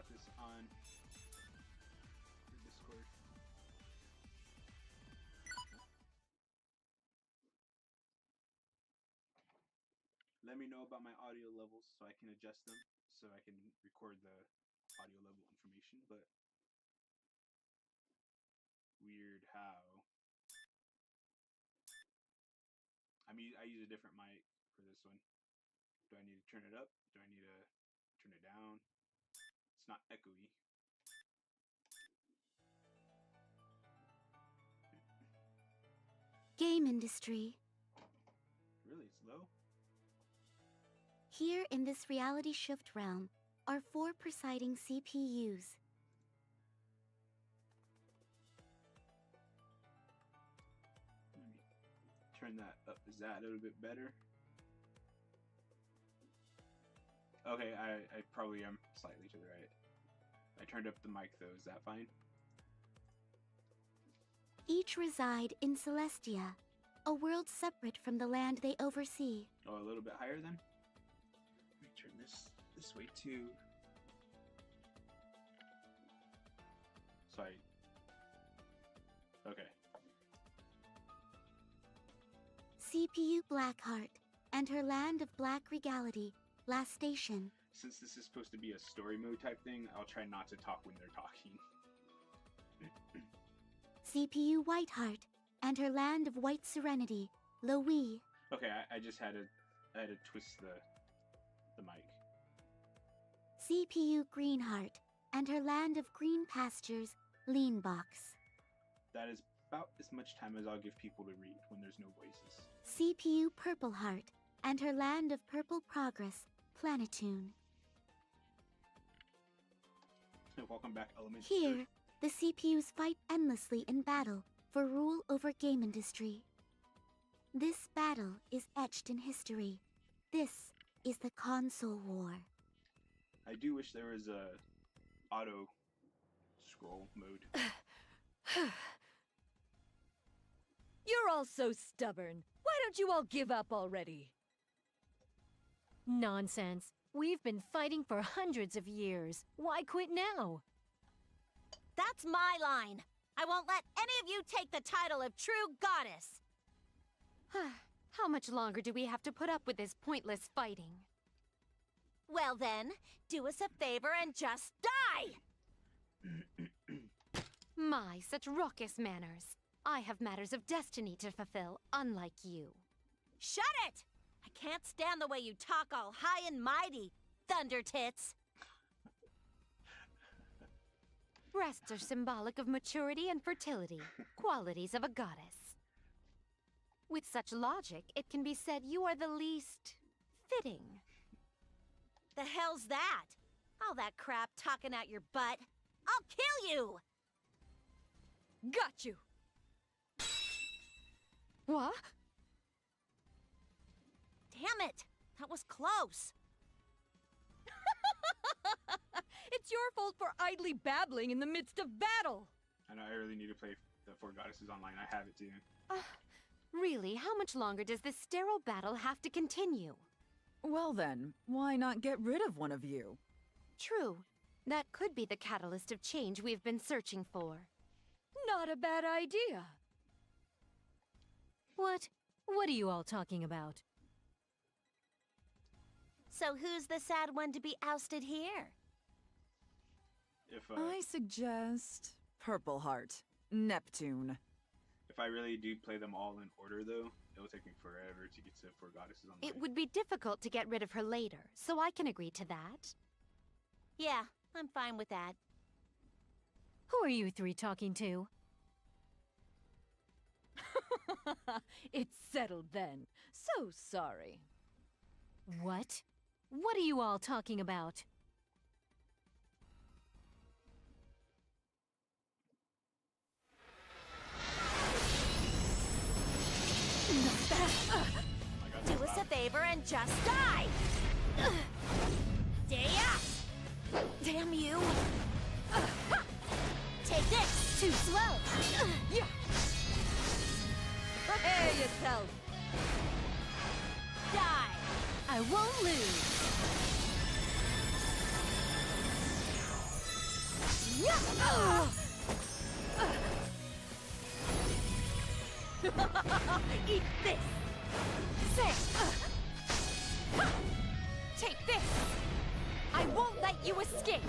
about this on Discord. Let me know about my audio levels so I can adjust them, so I can record the audio level information. But weird how. I use a different mic for this one. Do I need to turn it up? Do I need to turn it down? It's not echoey. Game industry. Really, it's low? Here in this reality shift realm are 4 presiding CPUs. Let me turn that up. Is that a little bit better? Okay, I probably am slightly to the right. I turned up the mic though. Is that fine? Each reside in Celestia, a world separate from the land they oversee. Oh, a little bit higher then? Let me turn this way too. Sorry. Okay. CPU Blackheart and her land of black regality, last station. Since this is supposed to be a story mode type thing, I'll try not to talk when they're talking. CPU Whiteheart and her land of white serenity, Lowy. Okay, I just had to twist the mic. CPU Greenheart and her land of green pastures, Leanbox. That is about as much time as I'll give people to read when there's no voices. CPU Purpleheart and her land of purple progress, Planetoon. Welcome back, Elements. Here, the CPUs fight endlessly in battle for rule over game industry. This battle is etched in history. This is the console war. I do wish there was a auto scroll mode. You're all so stubborn. Why don't you all give up already? Nonsense. We've been fighting for hundreds of years. Why quit now? That's my line. I won't let any of you take the title of true goddess. How much longer do we have to put up with this pointless fighting? Well then, do us a favor and just die! My, such raucous manners. I have matters of destiny to fulfill, unlike you. Shut it! I can't stand the way you talk all high and mighty, Thunder Tits. Breasts are symbolic of maturity and fertility, qualities of a goddess. With such logic, it can be said you are the least fitting. The hell's that? All that crap talking out your butt. I'll kill you! Got you! What? Damn it! That was close. It's your fault for idly babbling in the midst of battle! I know I really need to play the Four Goddesses online. I have it too. Really, how much longer does this sterile battle have to continue? Well then, why not get rid of one of you? True. That could be the catalyst of change we've been searching for. Not a bad idea. What? What are you all talking about? So who's the sad one to be ousted here? If I suggest Purple Heart, Neptune. if I really do play them all in order, though, it'll take me forever to get to Four Goddesses online. It would be difficult to get rid of her later, so I can agree to that. Yeah, I'm fine with that. Who are you three talking to? It's settled then. So sorry. What? What are you all talking about? Do us a favor and just die! Daya! Damn you! Take this! Too slow! Yeah! Prepare yourself! Die! I won't lose! Eat this! Say! Take this! I won't let you escape!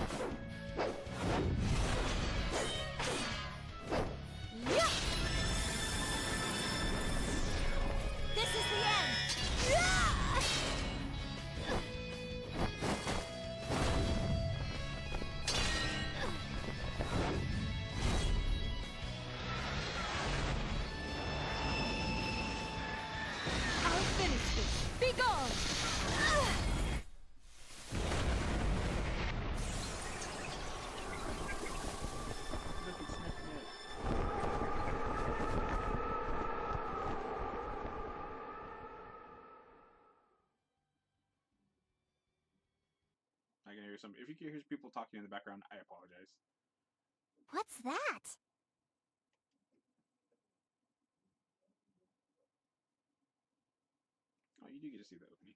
Yeah! This is the end! Yeah! I'll finish this! Be gone! Look, it's Nep Nep. I can hear some. If you can hear people talking in the background, I apologize. What's that? Oh, you do get to see that with me.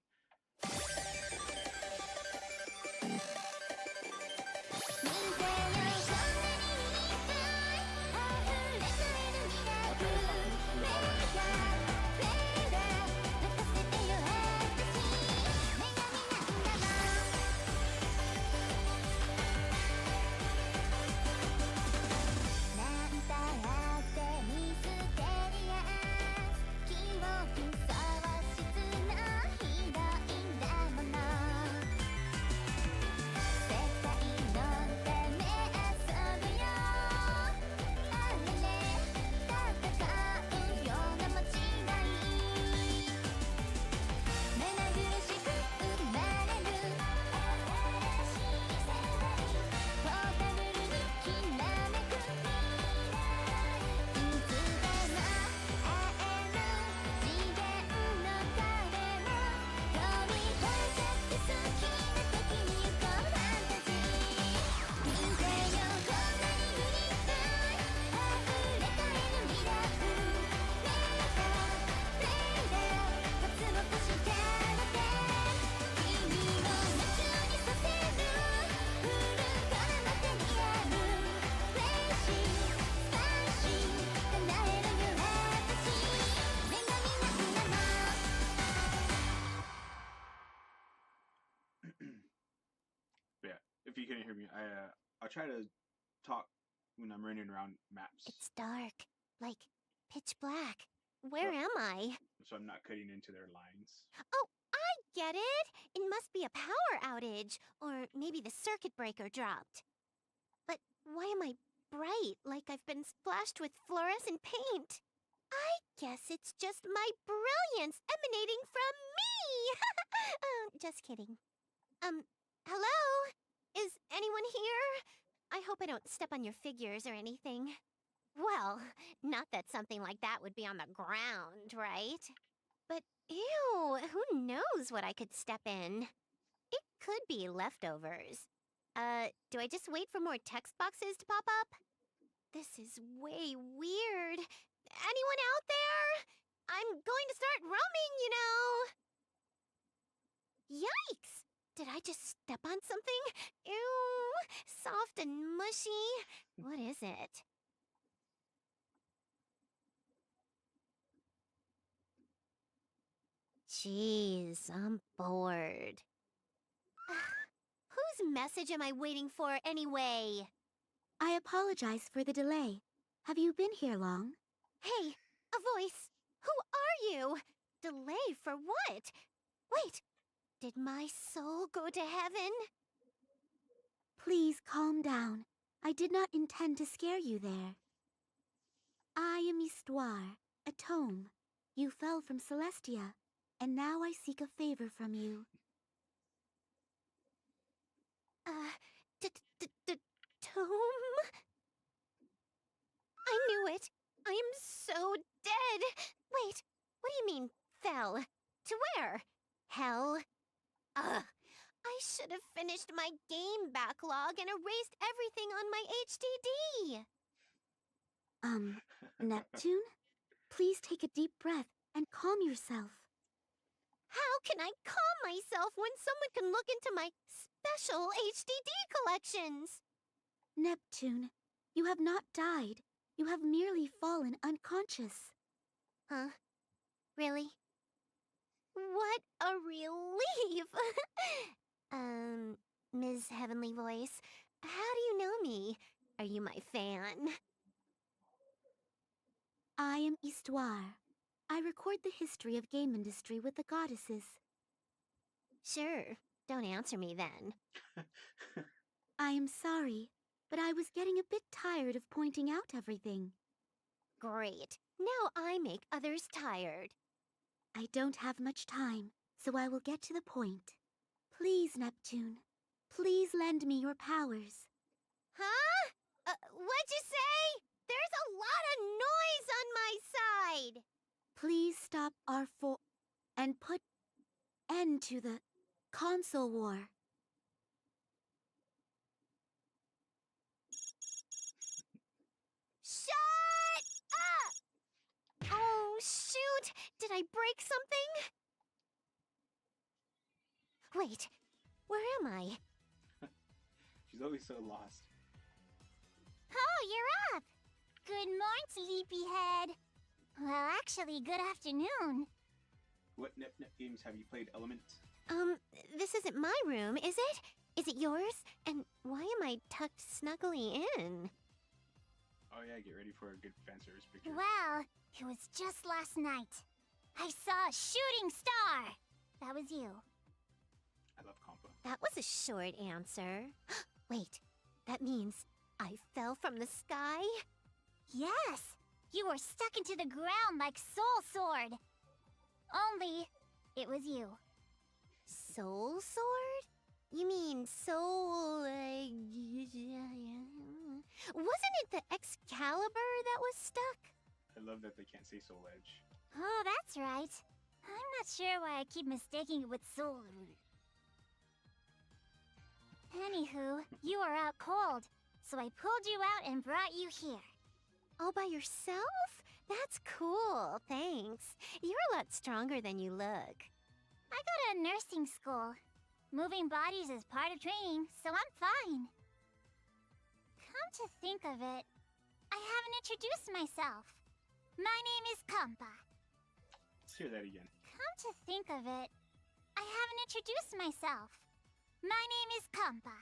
But yeah, if you couldn't hear me, I'll try to talk when I'm running around maps, It's dark. Like, pitch black. Where am I? so I'm not cutting into their lines. Oh, I get it! It must be a power outage. Or maybe the circuit breaker dropped. But why am I bright, like I've been splashed with fluorescent paint? I guess it's just my brilliance emanating from me! Just kidding. Hello? Is anyone here? I hope I don't step on your figures or anything. Well, not that something like that would be on the ground, right? But ew, who knows what I could step in? It could be leftovers. Do I just wait for more text boxes to pop up? This is way weird. Anyone out there? I'm going to start roaming, you know. Yikes! Did I just step on something? Ew, soft and mushy. What is it? Jeez, I'm bored. Whose message am I waiting for anyway? I apologize for the delay. Have you been here long? Hey, a voice. Who are you? Delay for what? Wait, did my soul go to heaven? Please calm down. I did not intend to scare you there. I am Histoire, a tome. You fell from Celestia, and now I seek a favor from you. Tome? I knew it. I am so dead. Wait, what do you mean, fell? To where? Hell? Ugh. I should have finished my game backlog and erased everything on my HDD. Neptune? Please take a deep breath and calm yourself. How can I calm myself when someone can look into my special HDD collections? Neptune, you have not died. You have merely fallen unconscious. Huh? Really? What a relief! Ms. Heavenly Voice, how do you know me? Are you my fan? I am Histoire. I record the history of game industry with the goddesses. Sure, don't answer me then. I am sorry, but I was getting a bit tired of pointing out everything. Great. Now I make others tired. I don't have much time, so I will get to the point. Please, Neptune. Please lend me your powers. Huh? What'd you say? There's a lot of noise on my side! Please stop R4 and put end to the console war. Shut up! Oh, shoot! Did I break something? Wait, where am I? She's always so lost. Oh, you're up! Good morning, sleepyhead. Well, actually, good afternoon. What Nep Nep games have you played, Element? This isn't my room, is it? Is it yours? And why am I tucked snugly in? Oh yeah, get ready for a good fan service picture. Well, it was just last night. I saw a shooting star! That was you. I love Compa. That was a short answer. Wait, that means I fell from the sky? Yes! You were stuck into the ground like Soul Sword! Only, it was you. Soul Sword? You mean Soul... Wasn't it the Excalibur that was stuck? I love that they can't say Soul Edge. Oh, that's right. I'm not sure why I keep mistaking it with Soul. Anywho, you are out cold, so I pulled you out and brought you here. All by yourself? That's cool, thanks. You're a lot stronger than you look. I go to nursing school. Moving bodies is part of training, so I'm fine. Come to think of it, I haven't introduced myself. My name is Kampa. Let's hear that again. Come to think of it, I haven't introduced myself. My name is Kampa.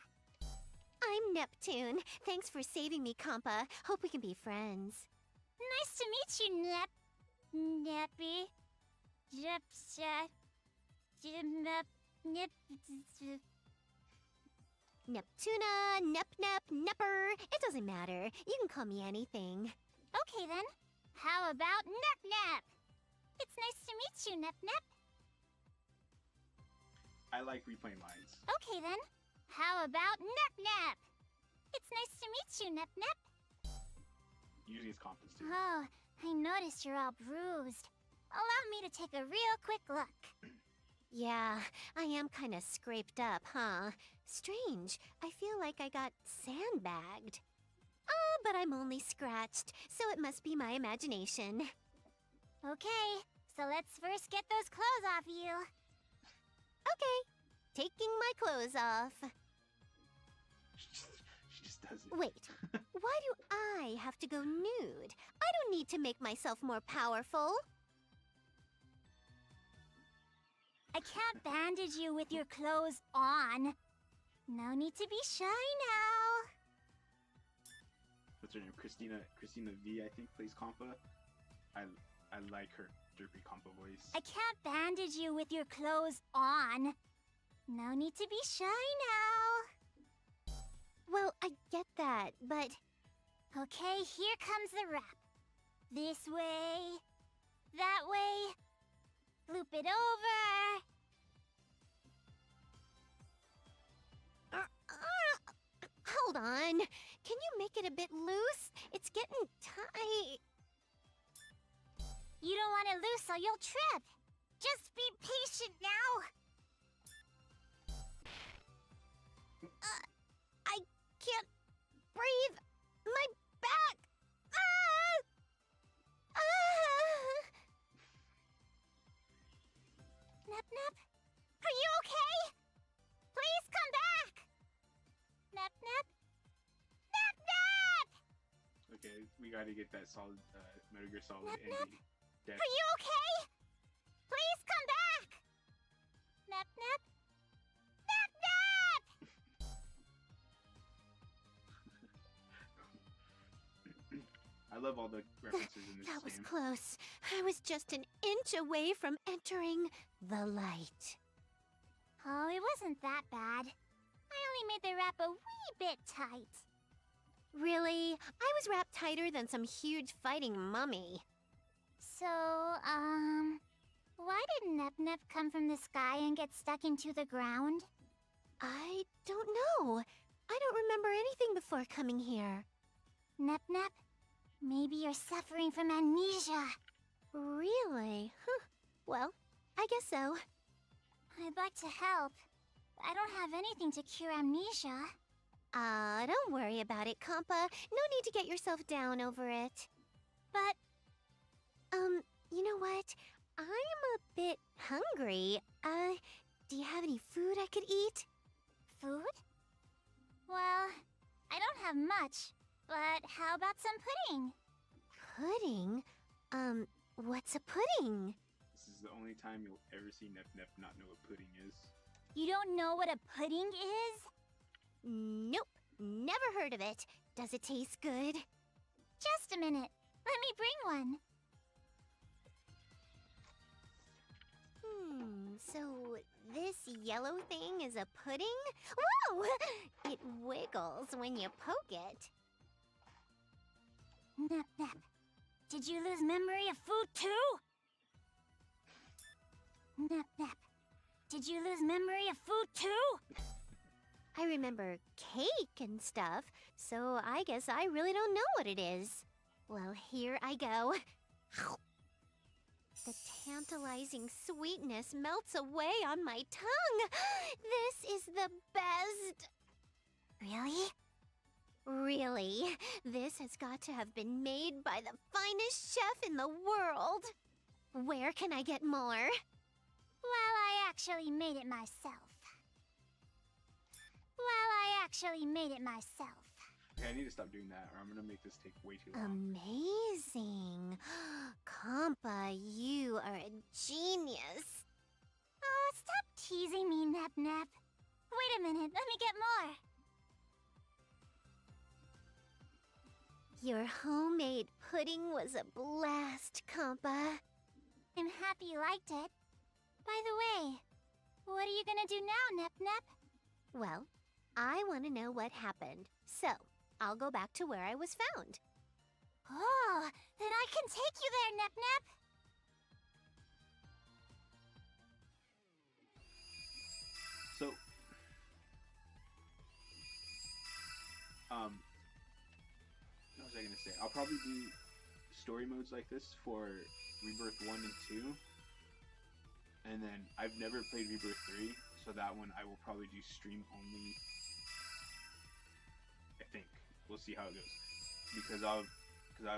I'm Neptune. Thanks for saving me, Kampa. Hope we can be friends. Nice to meet you, Neppy. Neptuna, Nep Nep, Nepper. It doesn't matter. You can call me anything. Okay then. How about Nep Nep? It's nice to meet you, Nep Nep. I like replaying lines. Okay then. How about Nep Nep? It's nice to meet you, Nep Nep. Usually it's Compa's too. Oh, I noticed you're all bruised. Allow me to take a real quick look. Yeah, I am kind of scraped up, huh? Strange. I feel like I got sandbagged. But I'm only scratched, so it must be my imagination. Okay, so let's first get those clothes off you. Okay, taking my clothes off. She just does it. Wait, why do I have to go nude? I don't need to make myself more powerful. I can't bandage you with your clothes on. No need to be shy now. What's her name? Christina V, I think, plays Compa. I like her derpy Compa voice. I can't bandage you with your clothes on. No need to be shy now. Well, I get that, but... Okay, here comes the wrap. This way, that way, loop it over. Hold on. Can you make it a bit loose? It's getting tight. You don't want it loose or you'll trip. Just be patient now. I can't breathe. My back. Nep Nep? Are you okay? Please come back. Nep Nep? Nep gotta get that solid Metal Gear Solid Nep, Nep. ending. Death. Are you okay? Please come back! Nep Nep? Nep Nep! I love all the references in this That was game. close. I was just an inch away from entering the light. Oh, it wasn't that bad. I only made the wrap a wee bit tight. Really? I was wrapped tighter than some huge fighting mummy. So, why did Nep Nep come from the sky and get stuck into the ground? I don't know. I don't remember anything before coming here. Nep Nep, maybe you're suffering from amnesia. Really? Huh. Well, I guess so. I'd like to help. I don't have anything to cure amnesia. Don't worry about it, Compa. No need to get yourself down over it. But, you know what? I'm a bit hungry. Do you have any food I could eat? Food? Well, I don't have much, but how about some pudding? Pudding? What's a pudding? This is the only time you'll ever see Nep Nep not know what pudding is. You don't know what a pudding is? Nope, never heard of it. Does it taste good? Just a minute. Let me bring one. So this yellow thing is a pudding? Whoa! It wiggles when you poke it. Nep Nep, did you lose memory of food too? Nep Nep, did you lose memory of food too? I remember cake and stuff, so I guess I really don't know what it is. Well, here I go. The tantalizing sweetness melts away on my tongue. This is the best. Really? Really? This has got to have been made by the finest chef in the world. Where can I get more? Well, I actually made it myself. Okay, I need to stop doing that, or I'm gonna make this take way too long. Amazing. Compa, you are a genius. Oh, stop teasing me, Nep Nep. Wait a minute, let me get more. Your homemade pudding was a blast, Compa. I'm happy you liked it. By the way, what are you gonna do now, Nep Nep? Well, I want to know what happened, so I'll go back to where I was found. Oh, then I can take you there, Nep Nep. So, what was I gonna say? I'll probably do story modes like this for Rebirth 1 and 2. And then I've never played Rebirth 3, so that one I will probably do stream only. I think. We'll see how it goes. Because I'll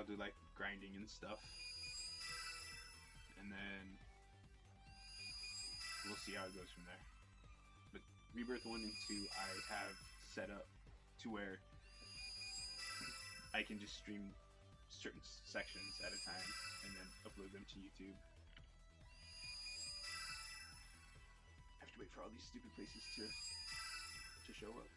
do like grinding and stuff. And then we'll see how it goes from there. But Rebirth 1 and 2 I have set up to where I can just stream certain sections at a time and then upload them to YouTube. I have to wait for all these stupid places to show up.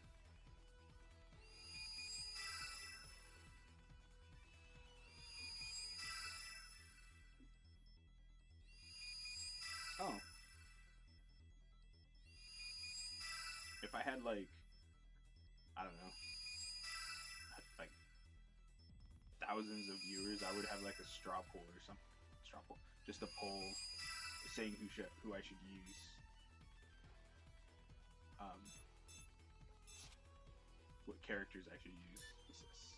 Oh. If I had like, I don't know, like thousands of viewers, I would have like a straw poll or something. Straw poll. Just a poll saying who I should use. What characters I should use. What's this?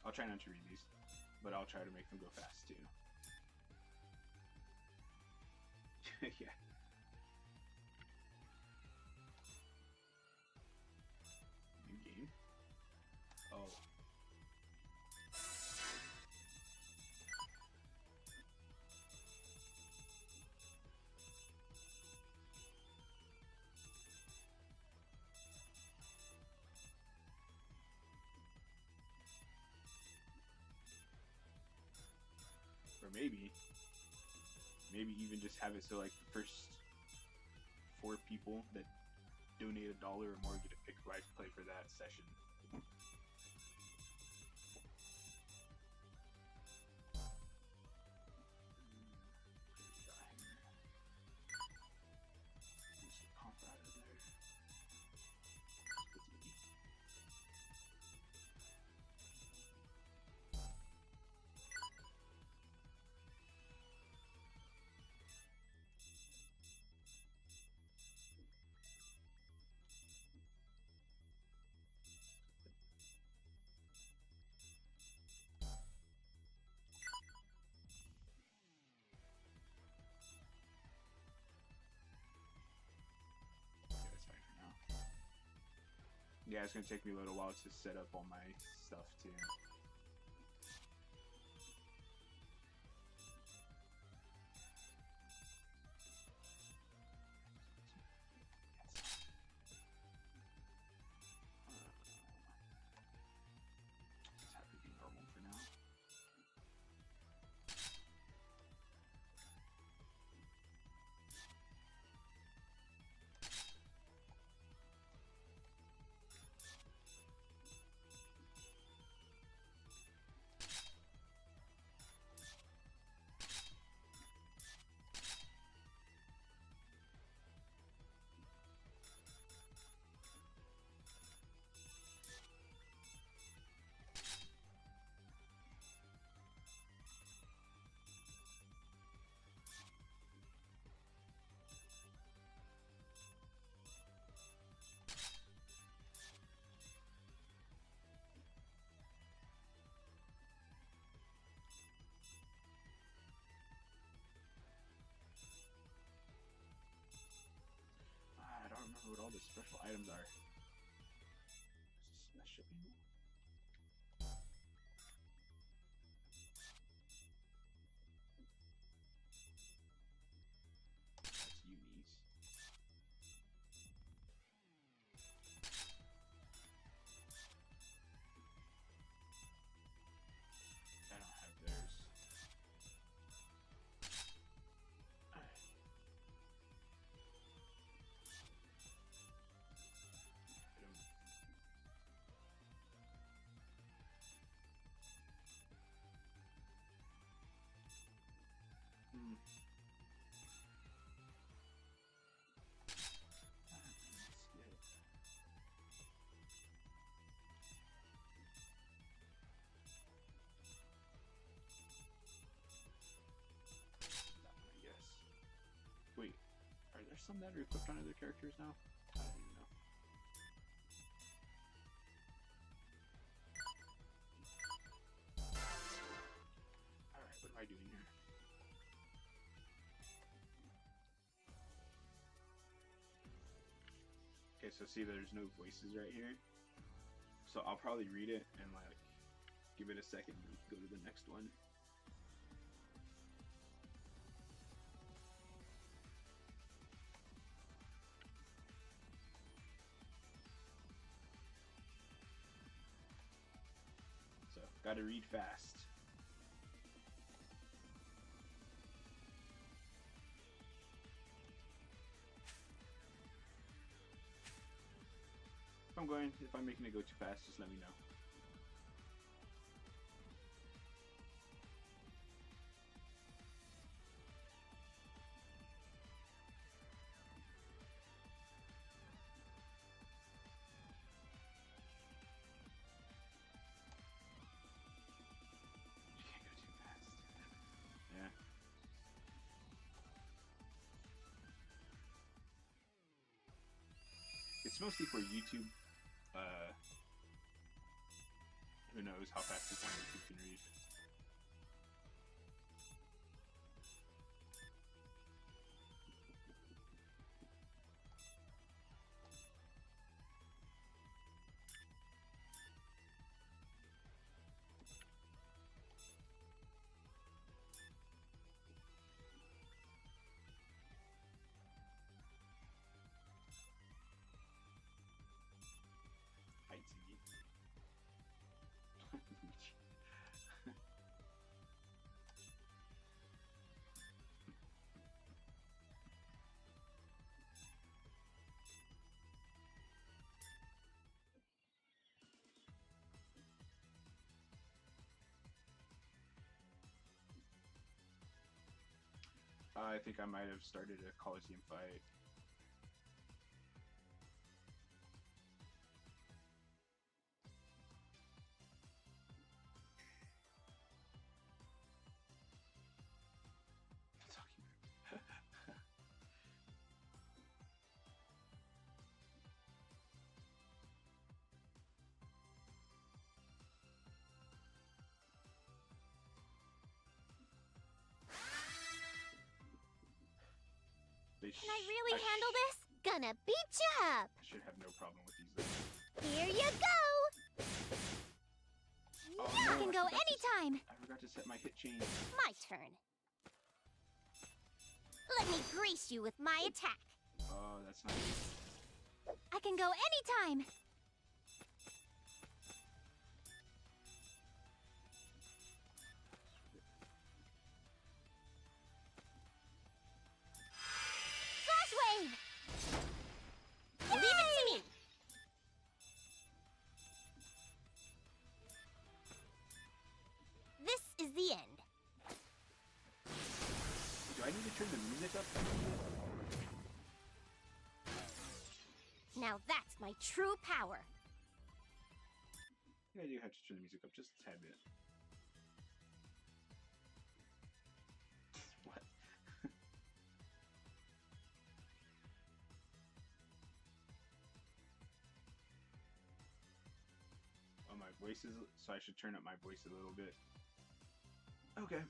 I'll try not to read these, but I'll try to make them go fast too. Yeah. New game? Oh. maybe even just have it so like the first 4 people that donate $1 or more get to pick who I play for that session. Yeah, it's gonna take me a little while to set up all my stuff too. Just have to be normal for now. I don't remember what all the special items are. That should be new. That's unis. I don't have theirs. Hmm. That one, I guess. Wait, are there some that are equipped on other characters now? I don't even know. Alright, what am I doing here? Okay, so see there's no voices right here. So I'll probably read it and like give it a second and go to the next one. So gotta read fast. If I'm making it go too fast, just let me know. You can't go too fast. Yeah. It's mostly for YouTube. Who knows how fast people on YouTube can read. I think I might have started a Coliseum fight. Can I really handle this? Gonna beat you up. I should have no problem with these things. Here you go. Oh, You no, can I go forgot to anytime. I forgot to set my hit chain. My turn. Let me grease you with my attack. Oh, that's not good. I can go anytime. Flash wave. Leave it to me. This is the end. Do I need to turn the music up? Now that's my true power. Yeah, I do have to turn the music up just a tad bit. What? Oh, my voice is... So I should turn up my voice a little bit. Okay.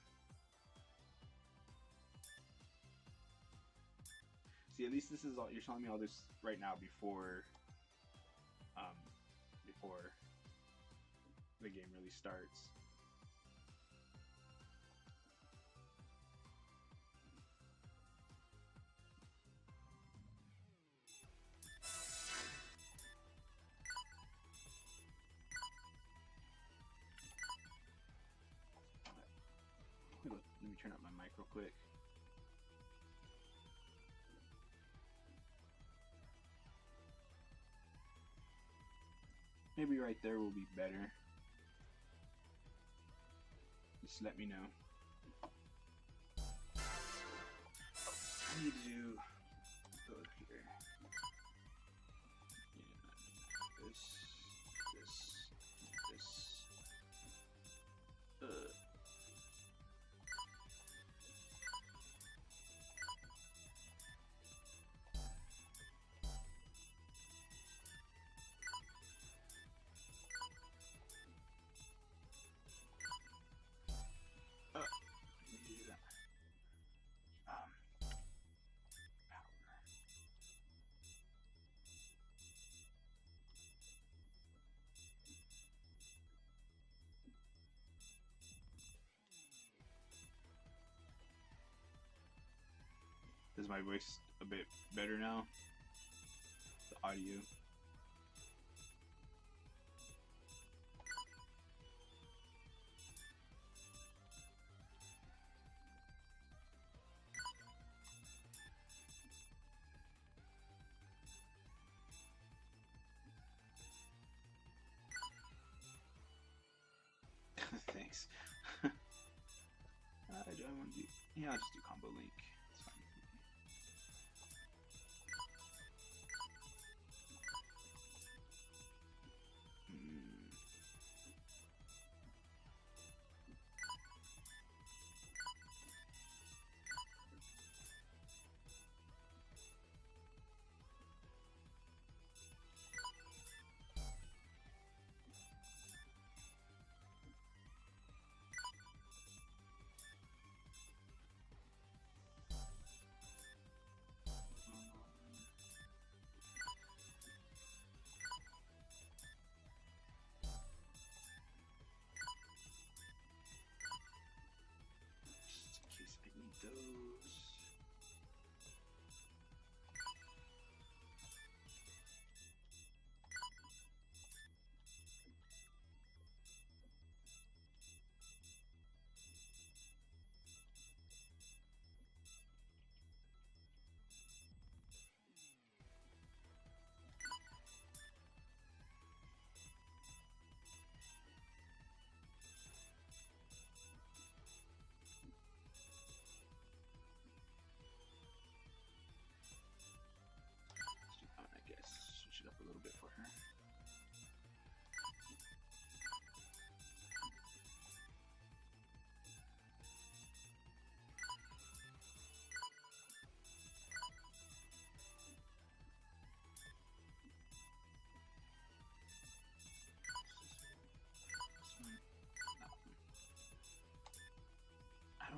See, at least this is all... You're telling me all this right now before... before the game really starts. Let me turn up my mic real quick. Maybe right there will be better. Just let me know. I need to go here. Yeah, this. I need to do that. Power. Is my voice a bit better now? The audio. Thanks. Do I want to do... Yeah, I'll just do combo link. It's fine.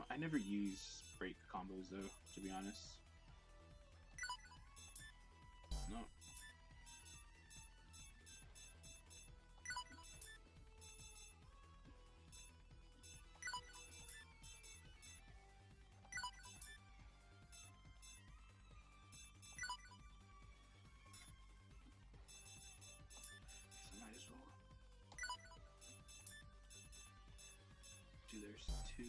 I never use break combos though, to be honest. No. So might as well do there's two.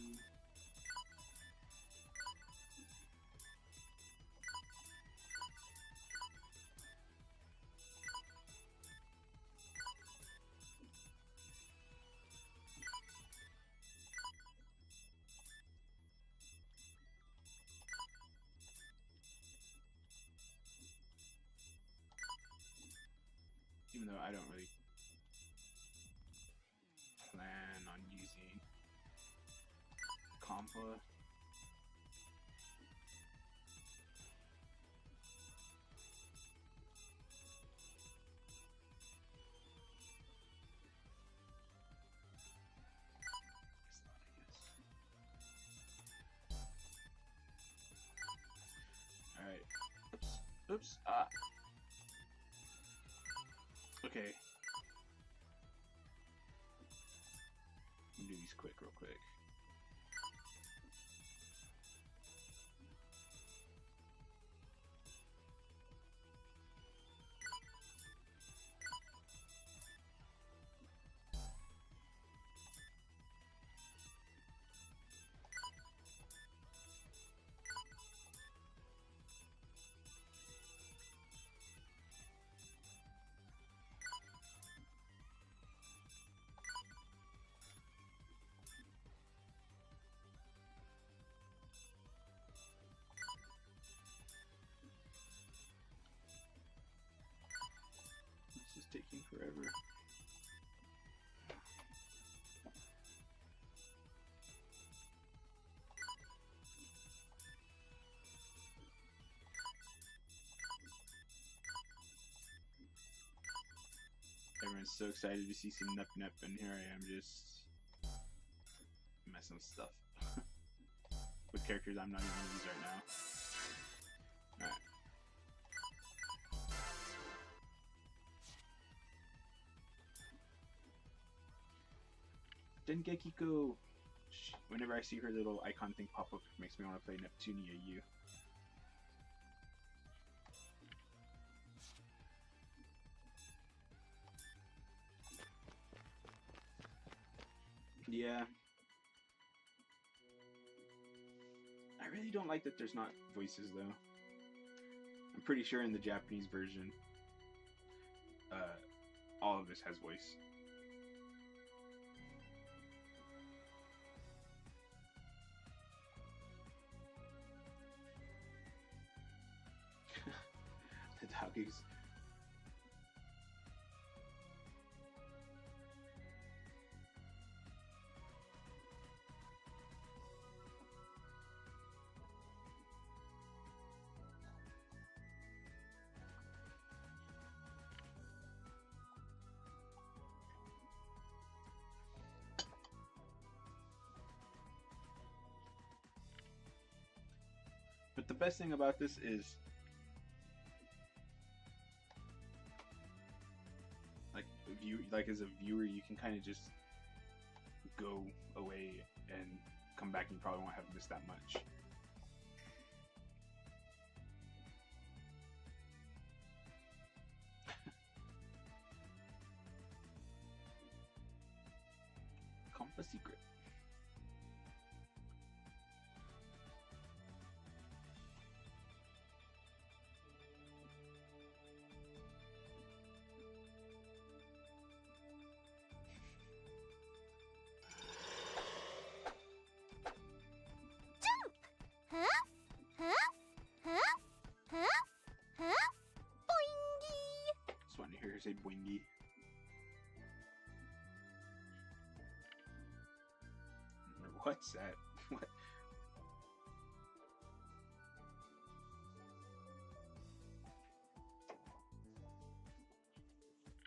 Even though I don't really plan on using Compa. Alright. Oops. Oops. Ah. Okay. Do these quick, real quick. This is taking forever. Everyone's so excited to see some Nep Nep, and here I am just messing with stuff. With characters I'm not even going to use right now. Alright. Dengekiko! Whenever I see her little icon thing pop up, it makes me want to play Neptunia U. Yeah. I really don't like that there's not voices though. I'm pretty sure in the Japanese version, all of this has voice. The doggies. But the best thing about this is, like as a viewer, you can kind of just go away and come back, and you probably won't have missed that much. Compa secret. Just wanted to hear her say boingy. What's that? What?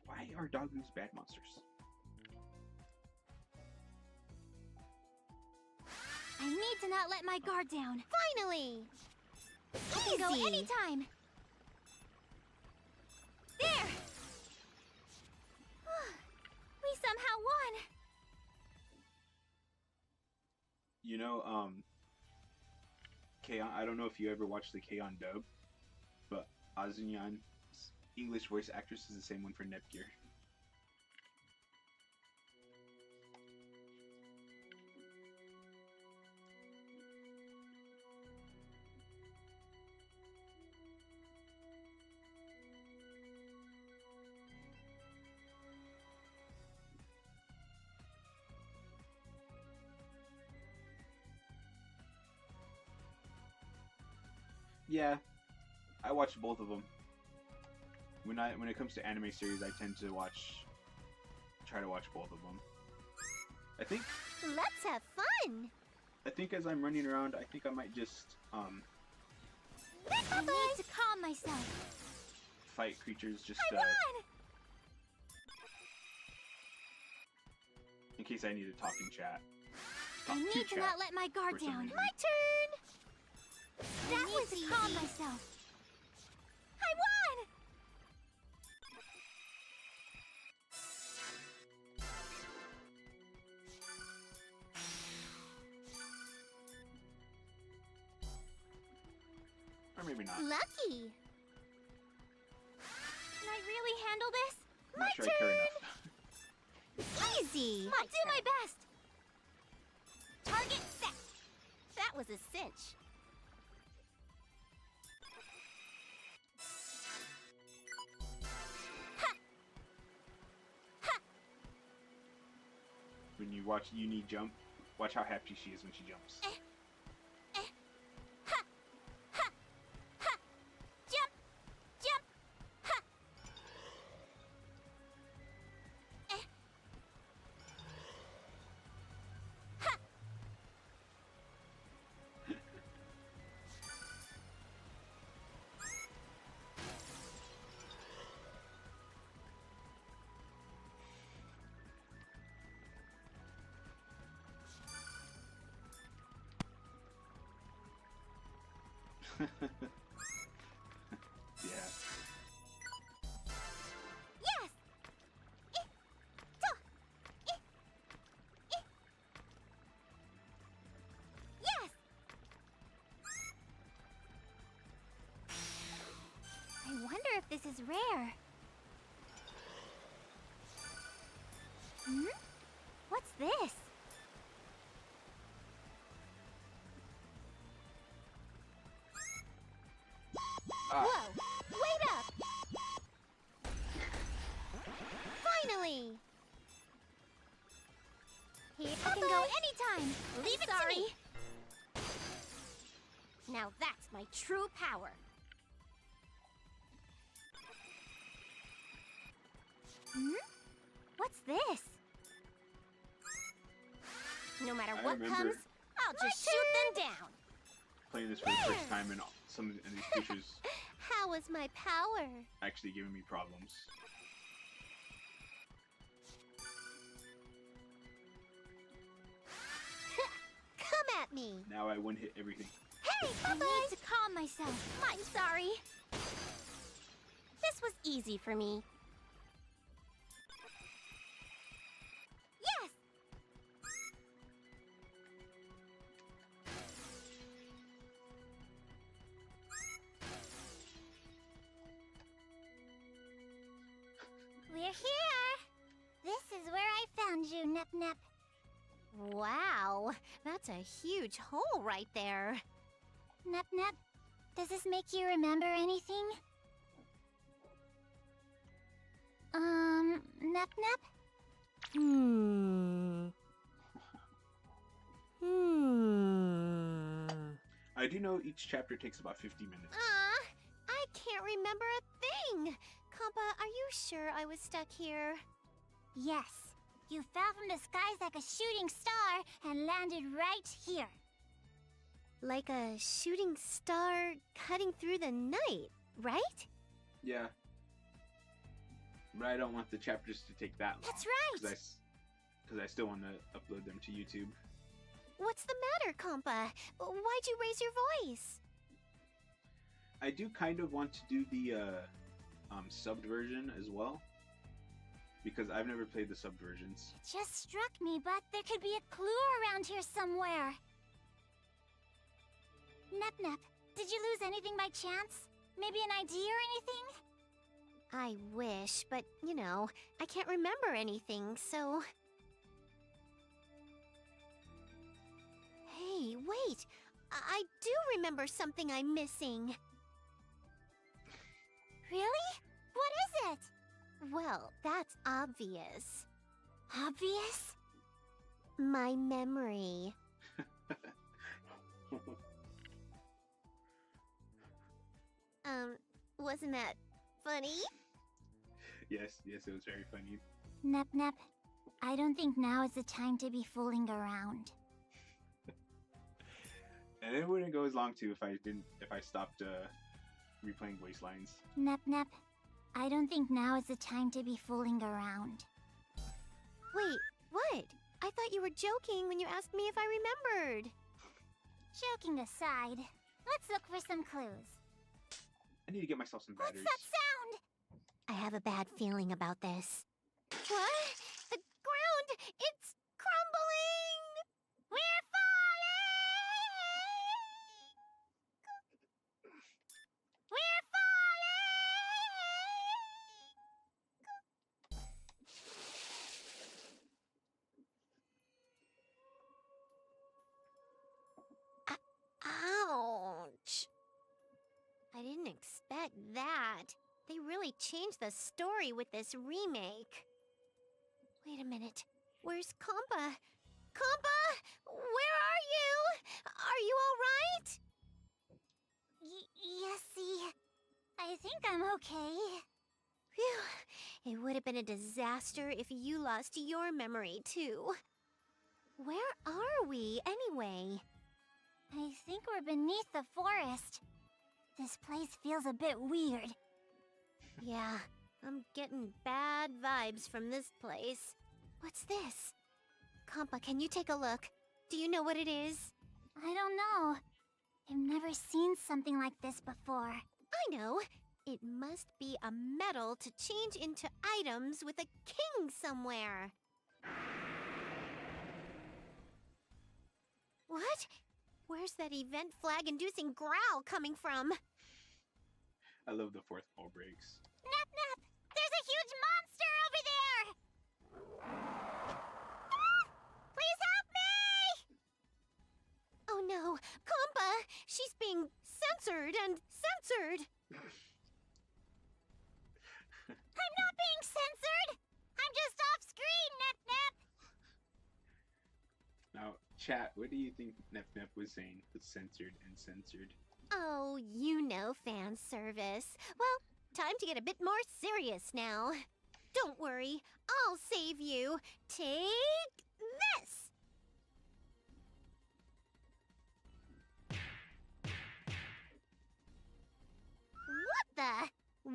Why are doggoos bad monsters? I need need to not let my guard down. Finally! I can go anytime. There! We somehow won. You know, K-On! I don't know if you ever watched the K-On! Dub, but Azunyan's English voice actress is the same one for Nepgear. Yeah, I watch both of them. When it comes to anime series, I tend to try to watch both of them. I think Let's have fun. as I'm running around, I think I might just I need to calm myself. fight creatures just I won! in case I need to talk in chat. I Talk need to chat not let my guard for some down. reason. My turn! That was easy. Calm myself. I won! Or maybe not. Lucky. Can I really handle this? I'm not sure I care enough. Easy. I'll do my best. Target set. That was a cinch. When you watch Uni jump, watch how happy she is when she jumps. Jump! Jump! Ha! Ha! Yeah. Yes! Yes! I wonder if this is rare. Hmm? What's this? Ah, Whoa! Wait up! Finally! Here I can go anytime! Leave it to me! Now that's my true power! Hmm? What's this? No matter I what remember- comes, I'll just shoot them down! playing this for the first time and some of these creatures How was my power? actually giving me problems. Come at me! Now I one-hit everything. Hey, I need to calm myself. I'm sorry. This was easy for me. Yes! We're here! This is where I found you, Nep Nep. Wow, that's a huge hole right there. Nep Nep, does this make you remember anything? Nep Nep? I do know each chapter takes about 50 minutes. I can't remember a thing. Kompa, are you sure I was stuck here? Yes. You fell from the skies like a shooting star and landed right here. Like a shooting star cutting through the night, right? Yeah. But I don't want the chapters to take that long. That's right. Because I still want to upload them to YouTube. What's the matter, Compa? Why'd you raise your voice? I do kind of want to do the subbed version as well, because I've never played the subbed versions. It just struck me, but there could be a clue around here somewhere. Nep Nep, did you lose anything by chance? Maybe an idea or anything? I wish, but, you know, I can't remember anything, so... Hey, wait! I do remember something I'm missing. Really? What is it? Well, that's obvious. Obvious? My memory. Wasn't that funny? Yes, it was very funny. Nep Nep, I don't think now is the time to be fooling around. And it wouldn't go as long too if I stopped replaying Wastelands. Nep Nep, I don't think now is the time to be fooling around. Wait, what? I thought you were joking when you asked me if I remembered. Joking aside, let's look for some clues. I need to get myself some batteries. What's that sound? I have a bad feeling about this. What? The ground! It's crumbling! We're falling! We're Ouch! I didn't expect that. They really changed the story with this remake. Wait a minute. Where's Compa? Compa! Where are you? Are you alright? Yessie, I think I'm okay. Phew. It would have been a disaster if you lost your memory, too. Where are we, anyway? I think we're beneath the forest. This place feels a bit weird. Yeah, I'm getting bad vibes from this place. What's this? Compa, can you take a look? Do you know what it is? I don't know. I've never seen something like this before. I know. It must be a medal to change into items with a king somewhere. What? Where's that event flag-inducing growl coming from? I love the fourth wall breaks. Nep Nep! There's a huge monster over there! Ah! Please help me! Oh no, Compa! She's being censored and censored! I'm not being censored! I'm just off screen, Nep Nep! Now, chat, what do you think Nep Nep was saying with censored and censored? Oh, you know fan service. Well, time to get a bit more serious now. Don't worry, I'll save you. Take this! What the?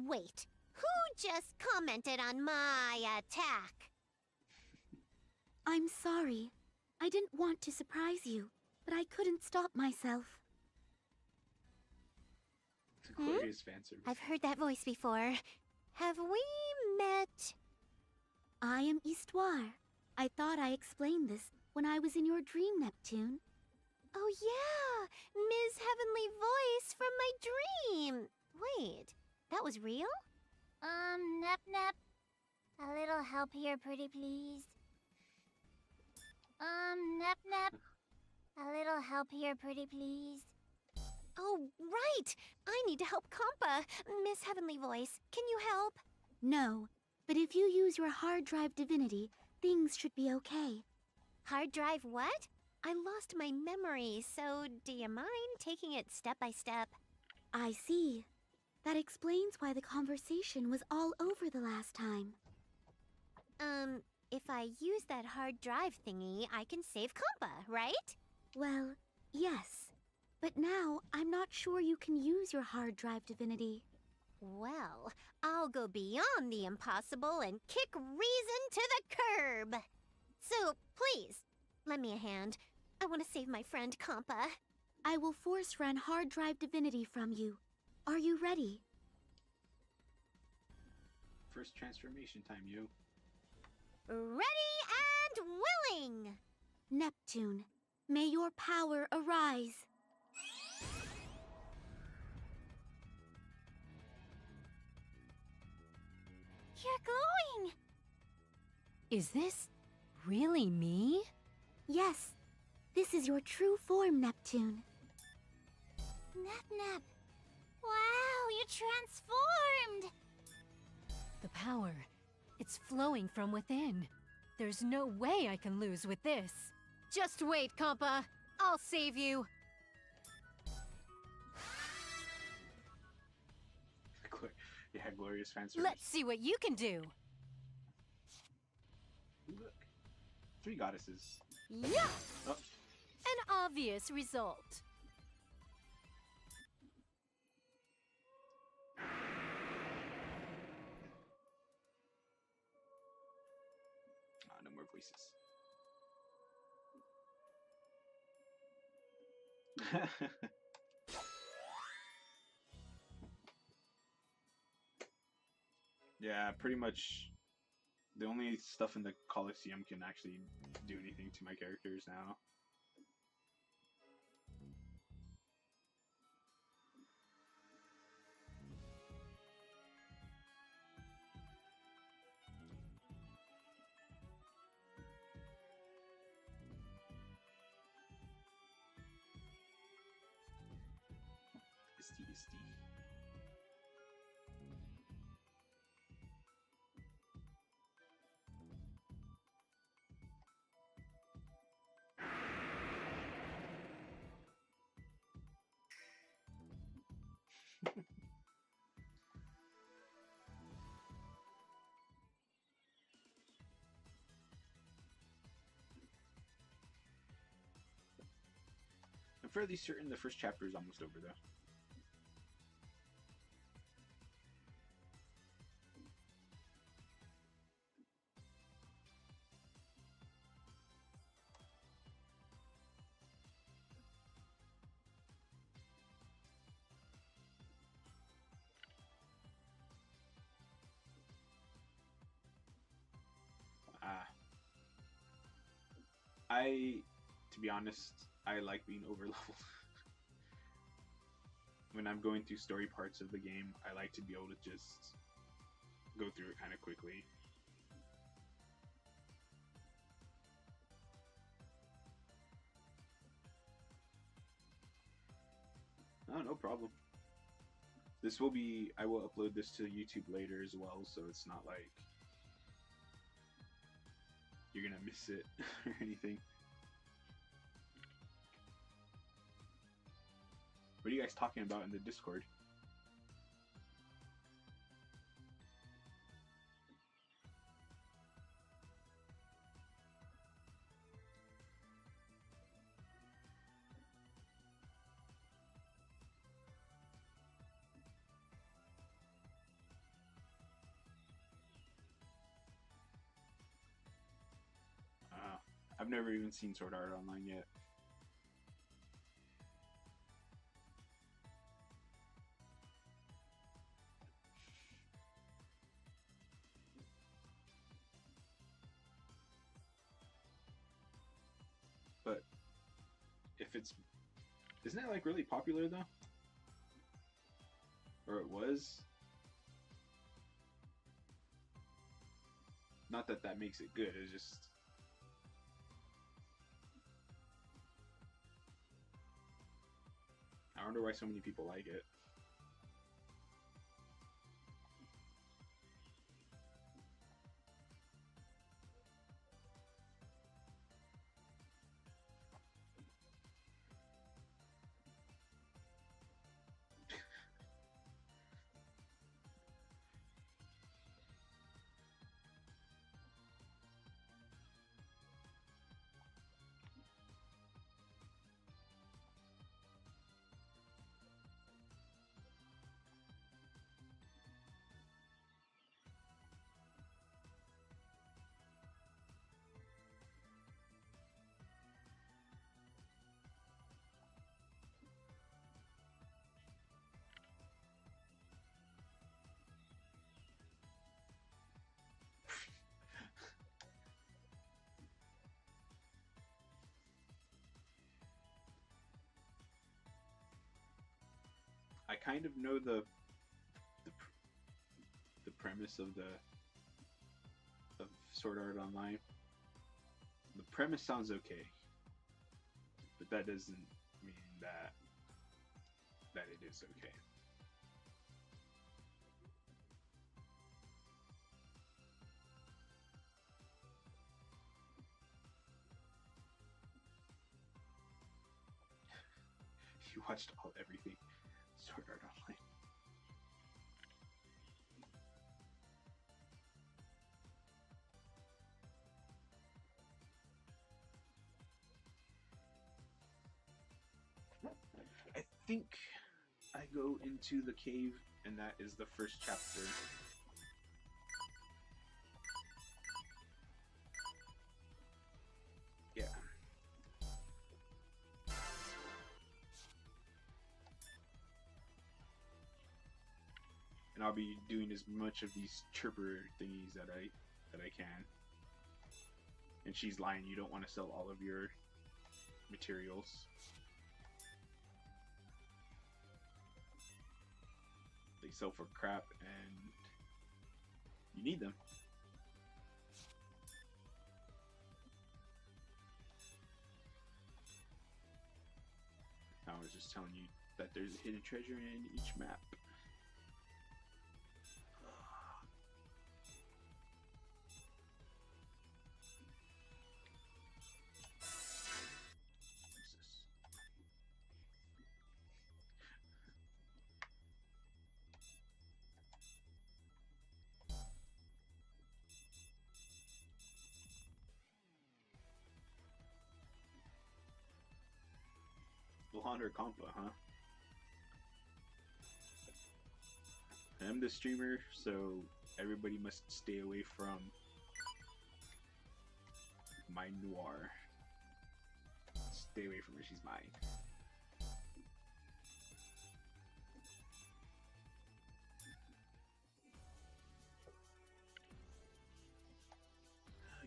Wait, who just commented on my attack? I'm sorry. I didn't want to surprise you, but I couldn't stop myself. It's a glorious fan service. I've heard that voice before. Have we met? I am Histoire. I thought I explained this when I was in your dream, Neptune. Oh yeah, Ms. Heavenly Voice from my dream. Wait, that was real? Nep Nep. A little help here, pretty please. Nep Nep. A little help here, pretty please. Oh, right! I need to help Compa. Miss Heavenly Voice, can you help? No, but if you use your hard drive divinity, things should be okay. Hard drive what? I lost my memory, so do you mind taking it step by step? I see. That explains why the conversation was all over the last time. If I use that hard drive thingy, I can save Compa, right? Well, yes. But now, I'm not sure you can use your hard drive divinity. Well, I'll go beyond the impossible and kick reason to the curb. So, please, lend me a hand. I want to save my friend Kampa. I will force run hard drive divinity from you. Are you ready? First transformation time, you. Ready and willing! Neptune, may your power arise. You're glowing! Is this really me? Yes, this is your true form, Neptune. Nep Nep! Wow, you transformed! The power, it's flowing from within. There's no way I can lose with this. Just wait, Kampa. I'll save you. Yeah, glorious fan service. Let's see what you can do. Look. 3 goddesses. Yeah! Oh. An obvious result. No more voices. Yeah, pretty much the only stuff in the Coliseum can actually do anything to my characters now. Isti. I'm fairly certain the first chapter is almost over, though. To be honest, I like being over leveled. When I'm going through story parts of the game, I like to be able to just go through it kind of quickly. Oh, no problem. I will upload this to YouTube later as well, so it's not like you're gonna miss it or anything. What are you guys talking about in the Discord? I've never even seen Sword Art Online yet. But if isn't that like really popular though? Or it was? Not that that makes it good, it's just... I wonder why so many people like it. kind of know the premise of Sword Art Online. The premise sounds okay, but that doesn't mean that it is okay. You watched everything Sword Art Online. I think I go into the cave, and that is the first chapter. Yeah. And I'll be doing as much of these chirper thingies that I can. And she's lying, you don't want to sell all of your materials. They sell for crap and you need them. I was just telling you that there's a hidden treasure in each map. Blonde or Compa, huh? I'm the streamer, so everybody must stay away from my Noir. Stay away from her, she's mine.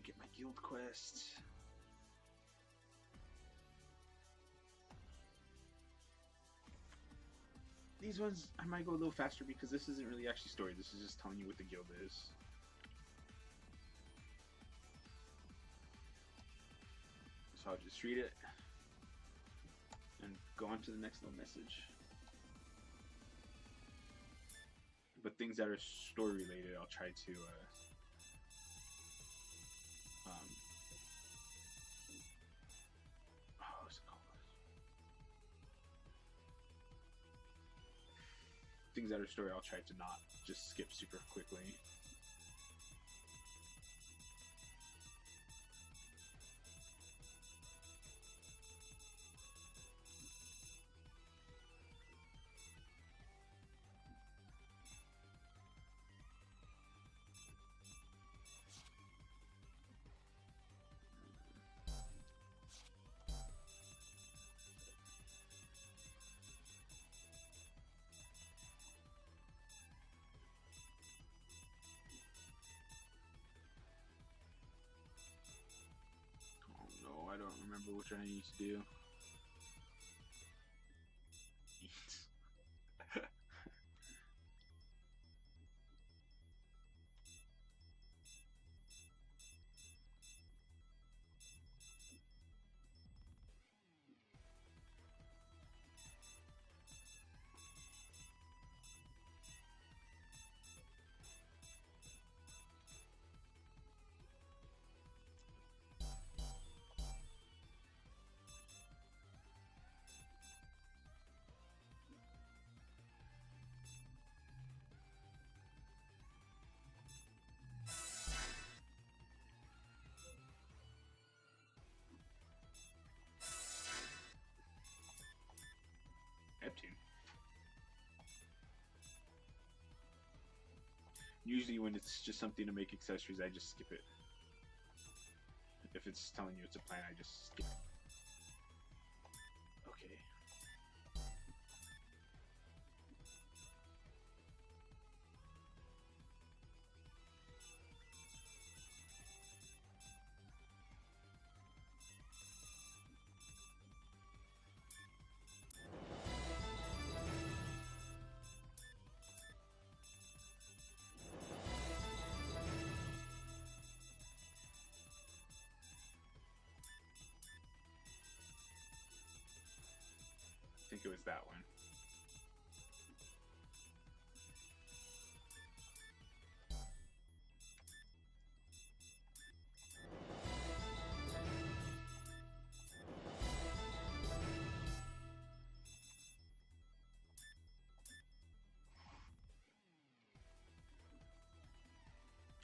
Get my guild quest. These ones, I might go a little faster because this isn't really actually story. This is just telling you what the guild is. So I'll just read it and go on to the next little message. But things that are story related, I'll try to what's it called? Things that are story, I'll try to not just skip super quickly. I don't remember which one I need to do. Neptune. Usually when it's just something to make accessories, I just skip it. If it's telling you it's a plan, I just skip it. Okay. think it was that one.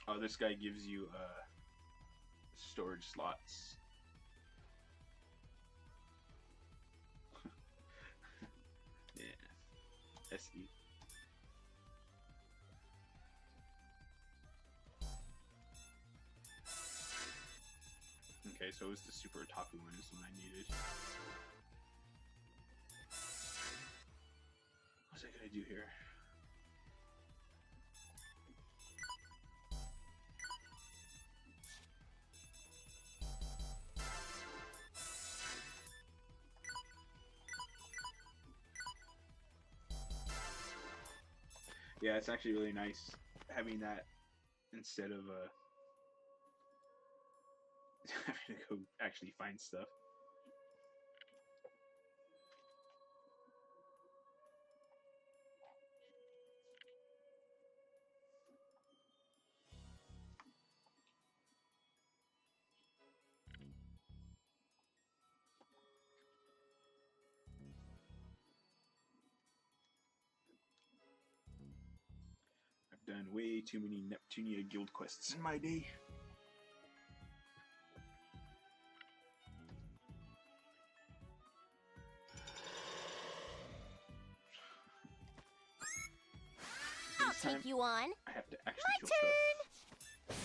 Oh, this guy gives you storage slots. Yeah. SE. Okay, so it was the super otaku one is the one I needed. What's I gonna do here? Yeah, it's actually really nice having that instead of having to go actually find stuff. I've done way too many Neptunia guild quests in my day. I'll This time, take you on. I have to actually My kill turn!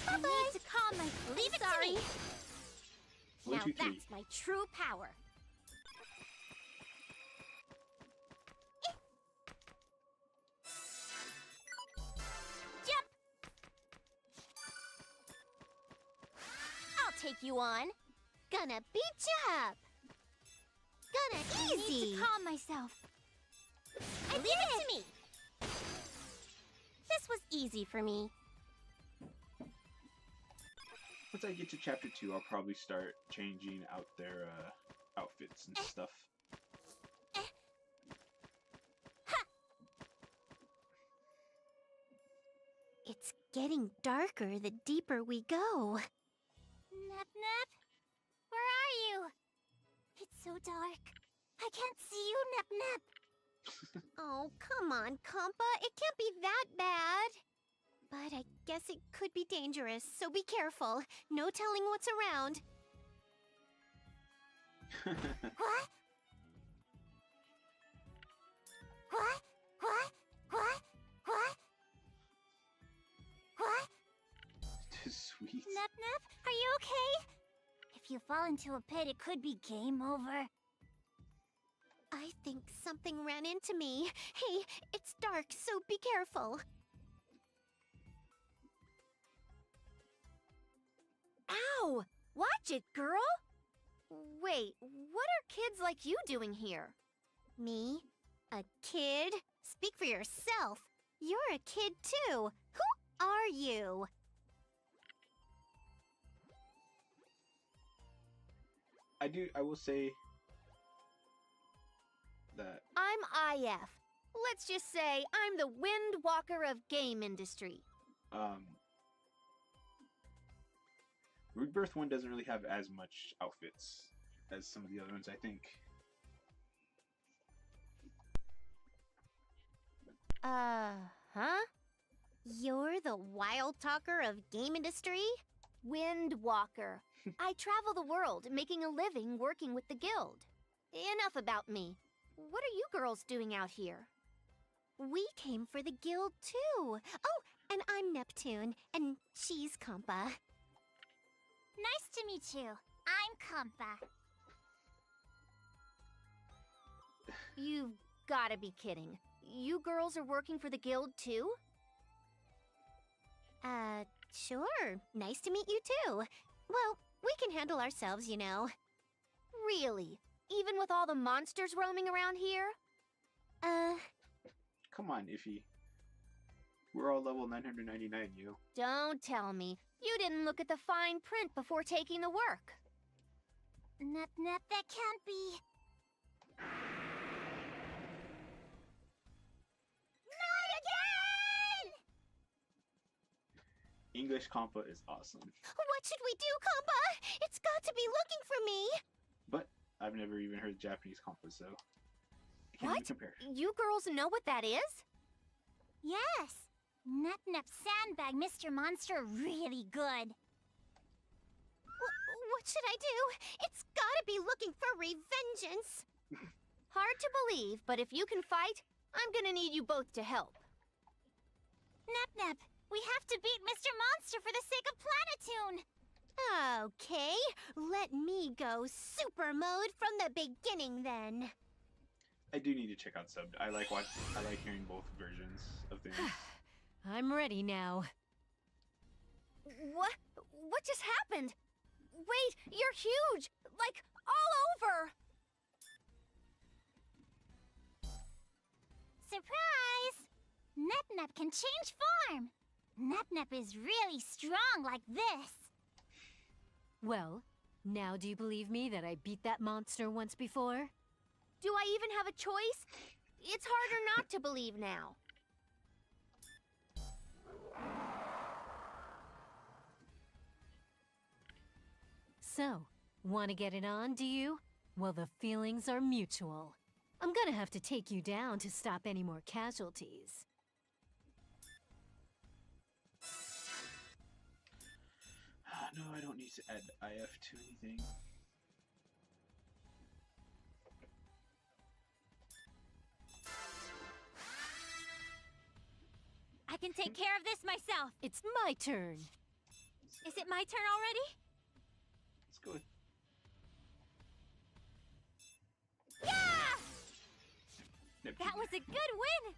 I need to calm my... Leave it Sorry. to me. stuff. One, Now two, three. that's my true power. Jump! I'll take you on. Gonna beat you up. Gonna I need easy. to calm myself. Leave it to me. This was easy for me. Once I get to chapter 2, I'll probably start changing out their outfits and stuff. It's getting darker the deeper we go. Nep Nep? Where are you? It's so dark. I can't see you, Nep Nep. Oh, come on, Compa. It can't be that bad. But I guess it could be dangerous, so be careful. No telling what's around. What? What? What? What? What? What? Sweet. Nep Nep, are you okay? If you fall into a pit, it could be game over. I think something ran into me. Hey, it's dark, so be careful. Ow! Watch it, girl! Wait, what are kids like you doing here? Me? A kid? Speak for yourself. You're a kid too. Who are you? I will say that I'm IF. Let's just say I'm the Wind Walker of game industry. Rude Birth 1 doesn't really have as much outfits as some of the other ones, I think. Huh? You're the wild talker of game industry? Wind Walker. I travel the world, making a living working with the guild. Enough about me. What are you girls doing out here? We came for the guild too. Oh, and I'm Neptune, and she's Compa. Nice to meet you. I'm Compa. You've gotta be kidding. You girls are working for the guild too? Sure. Nice to meet you too. Well, we can handle ourselves, you know. Really? Even with all the monsters roaming around here? Come on, Iffy. We're all level 999, you. Don't tell me. You didn't look at the fine print before taking the work. Nep Nep, that can't be. English compa is awesome, What should we do, Compa? It's got to be looking for me. but I've never even heard Japanese compa, so I can't even What? compare. You girls know what that is? Yes. Nep Nep sandbag Mr. Monster really good. What should I do? It's gotta be looking for revengeance. Hard to believe, but if you can fight, I'm gonna need you both to help. Nep Nep, we have to beat Mr. Monster for the sake of Planetoon. Okay, let me go super mode from the beginning then. I do need to check out subbed. I like hearing both versions of things. I'm ready now. What? What just happened? Wait, you're huge! Like, all over! Surprise! Nep Nep can change form. Nep Nep is really strong like this. Well, now do you believe me that I beat that monster once before? Do I even have a choice? It's harder not to believe now. So, want to get it on, do you? Well, the feelings are mutual. I'm gonna have to take you down to stop any more casualties. No, I don't need to add IF to anything. I can take care of this myself. It's my turn. Is it my turn already? Let's go. Yeah! Nep That was a good win.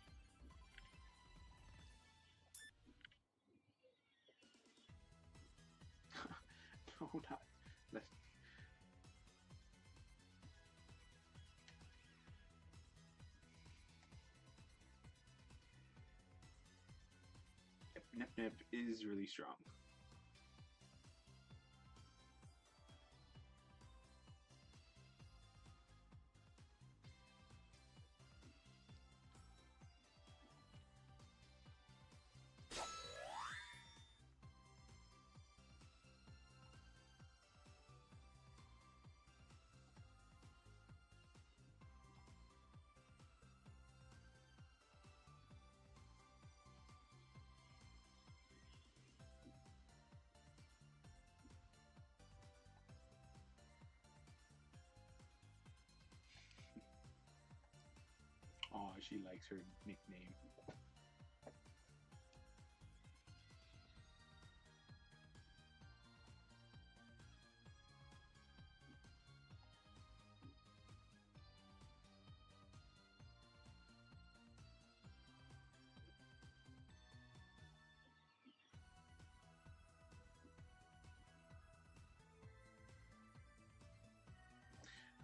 No, not. Let's... Nep Nep is really strong. Oh, she likes her nickname.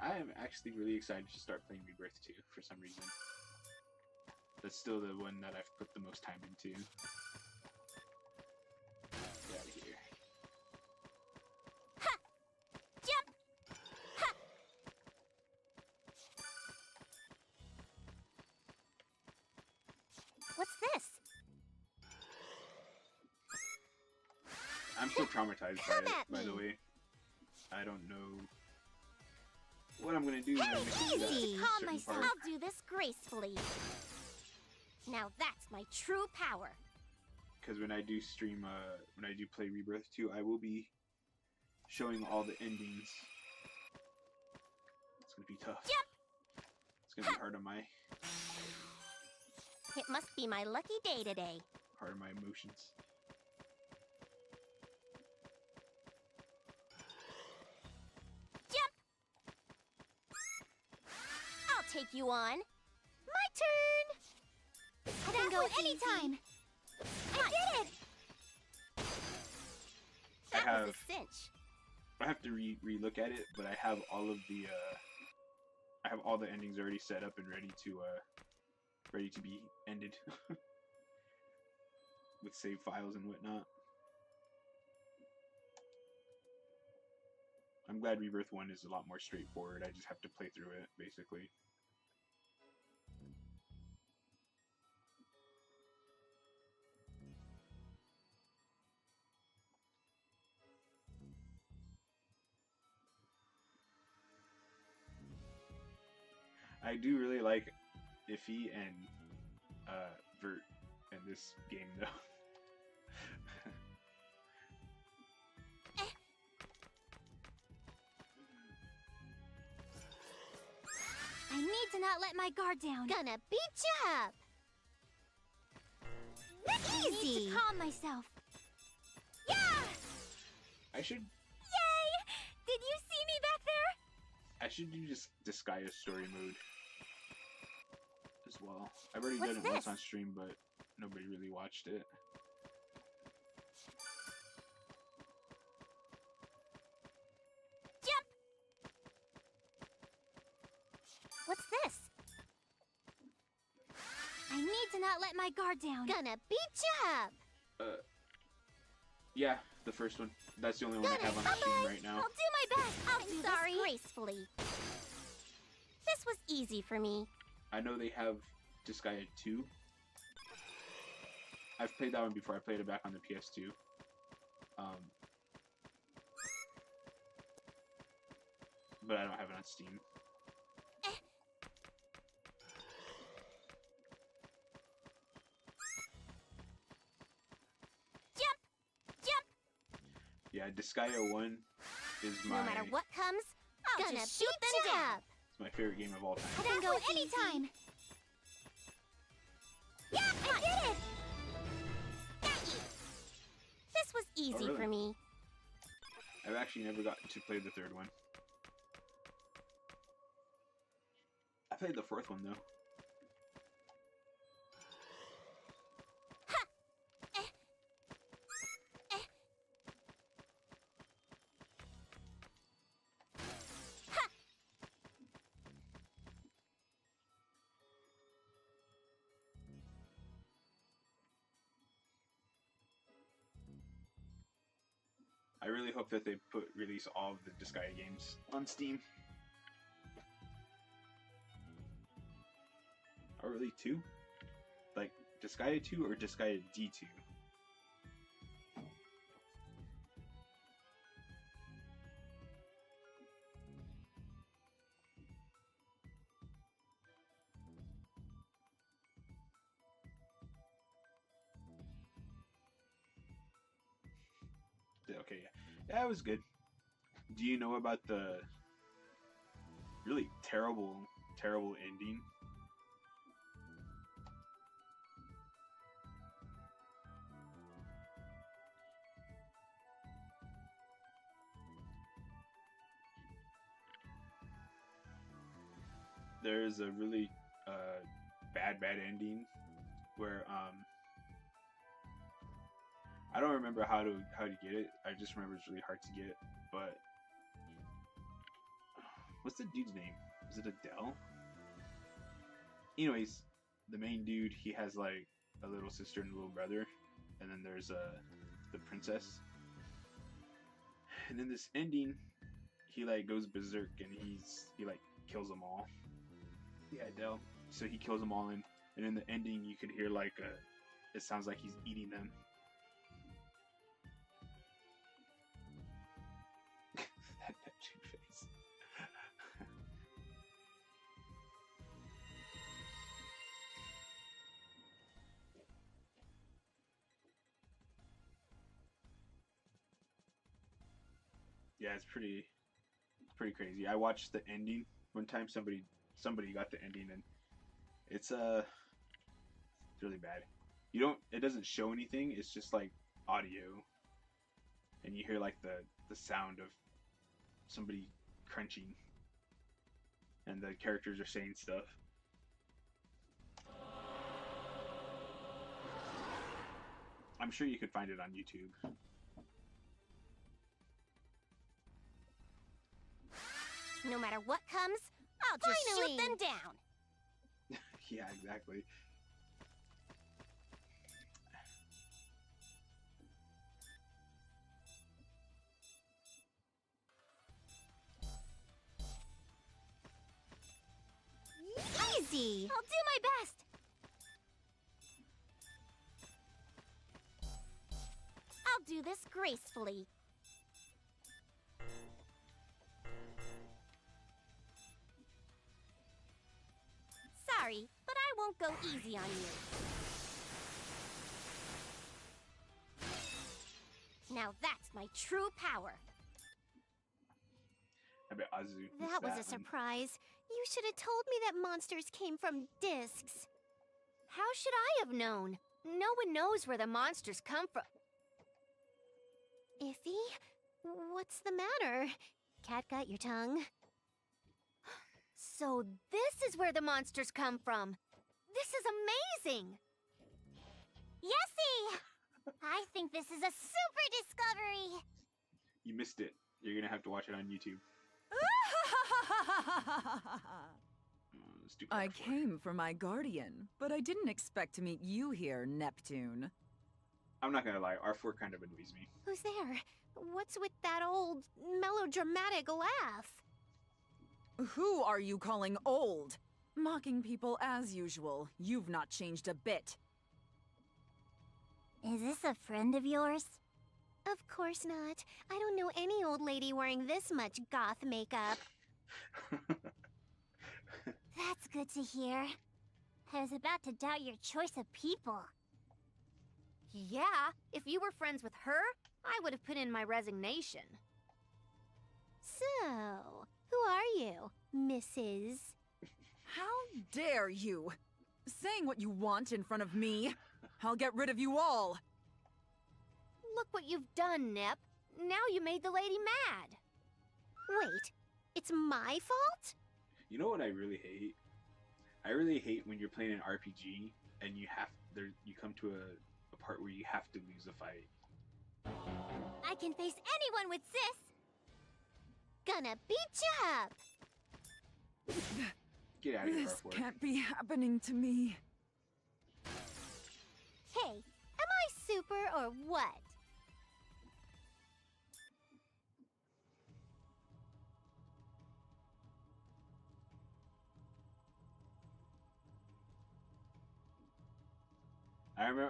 I am actually really excited to start playing Rebirth 2 for some reason. That's still the one that I've put the most time into. Get out of here. Ha! Jump! Ha! What's this? I'm still traumatized Come by it, at by the me. way. I don't know what I'm gonna do when I make it to that Easy. Calm certain myself. part. I'll do this gracefully. Now that's my true power. Because when I do stream, when I do play Rebirth 2, I will be showing all the endings. It's gonna be tough. Yep. It's gonna be hard on my It must be my lucky day today. emotions. Jump! I'll take you on. My turn! I can go anytime. I did it! I That was have- a cinch. I have to re-look at it, but I have all of the I have all the endings already set up and ready to be ended with save files and whatnot. I'm glad Rebirth 1 is a lot more straightforward. I just have to play through it, basically. I do really like Iffy and Vert in this game, though. I need to not let my guard down. Gonna beat you up. Easy. I need to calm myself. Yeah! I should Yay! Did you see me back there? I should do just Disgaea story mode as well. I've already What's done it once this? on stream, but nobody really watched it. Jump! What's this? I need to not let my guard down. Gonna beat you up. Yeah, the first one. That's the only one I have on stream right now. I'll do my best. I'll do this gracefully. This was easy for me. I know they have Disgaea 2. I've played that one before. I played it back on the PS2. But I don't have it on Steam. Yeah, Disgaea 1 is my No matter what comes, I'll Gonna just shoot them down. it's my favorite game of all time. I can go anytime. Yeah, I did it! Got you. This was easy really? for me. I've actually never gotten to play the third one. I played the fourth one though. I really hope that they release all of the Disgaea games on Steam. Or really 2? Like Disgaea 2 or Disgaea D2? Okay, yeah. Yeah, it was good. Do you know about the really terrible ending? There's a really bad ending where I don't remember how to get it. I just remember it's really hard to get. But what's the dude's name? Is it Adele? Anyways, the main dude, he has like a little sister and a little brother, and then there's the princess. And in this ending, he like goes berserk and he like kills them all. Yeah, Adele. So he kills them all, and in the ending, you could hear like it sounds like he's eating them. That Neptune face. Yeah, it's pretty crazy. I watched the ending one time. Somebody got the ending, and it's really bad. It doesn't show anything. It's just like audio, and you hear like the sound of somebody crunching, and the characters are saying stuff. I'm sure you could find it on YouTube. No matter what comes, I'll just shoot them down. Yeah, exactly. Easy. I'll do my best. I'll do this gracefully. Sorry, but I won't go easy on you. Now that's my true power. I bet Azu. That was a surprise. You should have told me that monsters came from discs. How should I have known? No one knows where the monsters come from. Iffy? What's the matter? Cat got your tongue? So this is where the monsters come from. This is amazing. Yessie! I think this is a super discovery. You missed it. You're gonna have to watch it on YouTube. Stupid I R4. came for my guardian, but I didn't expect to meet you here, Neptune. I'm not gonna lie, R4 kind of annoys me. Who's there? What's with that old, melodramatic laugh? Who are you calling old? Mocking people as usual. You've not changed a bit. Is this a friend of yours? Of course not. I don't know any old lady wearing this much goth makeup. That's good to hear. I was about to doubt your choice of people. Yeah, if you were friends with her, I would have put in my resignation. So, who are you, Mrs.? How dare you? Saying what you want in front of me. I'll get rid of you all. Look what you've done, Nep. Now you made the lady mad. Wait, it's my fault? You know what I really hate? I really hate when you're playing an RPG and you come to a part where you have to lose a fight. I can face anyone with sis. Gonna beat you up. Get out of here, This R4. can't be happening to me. Hey, am I super or what?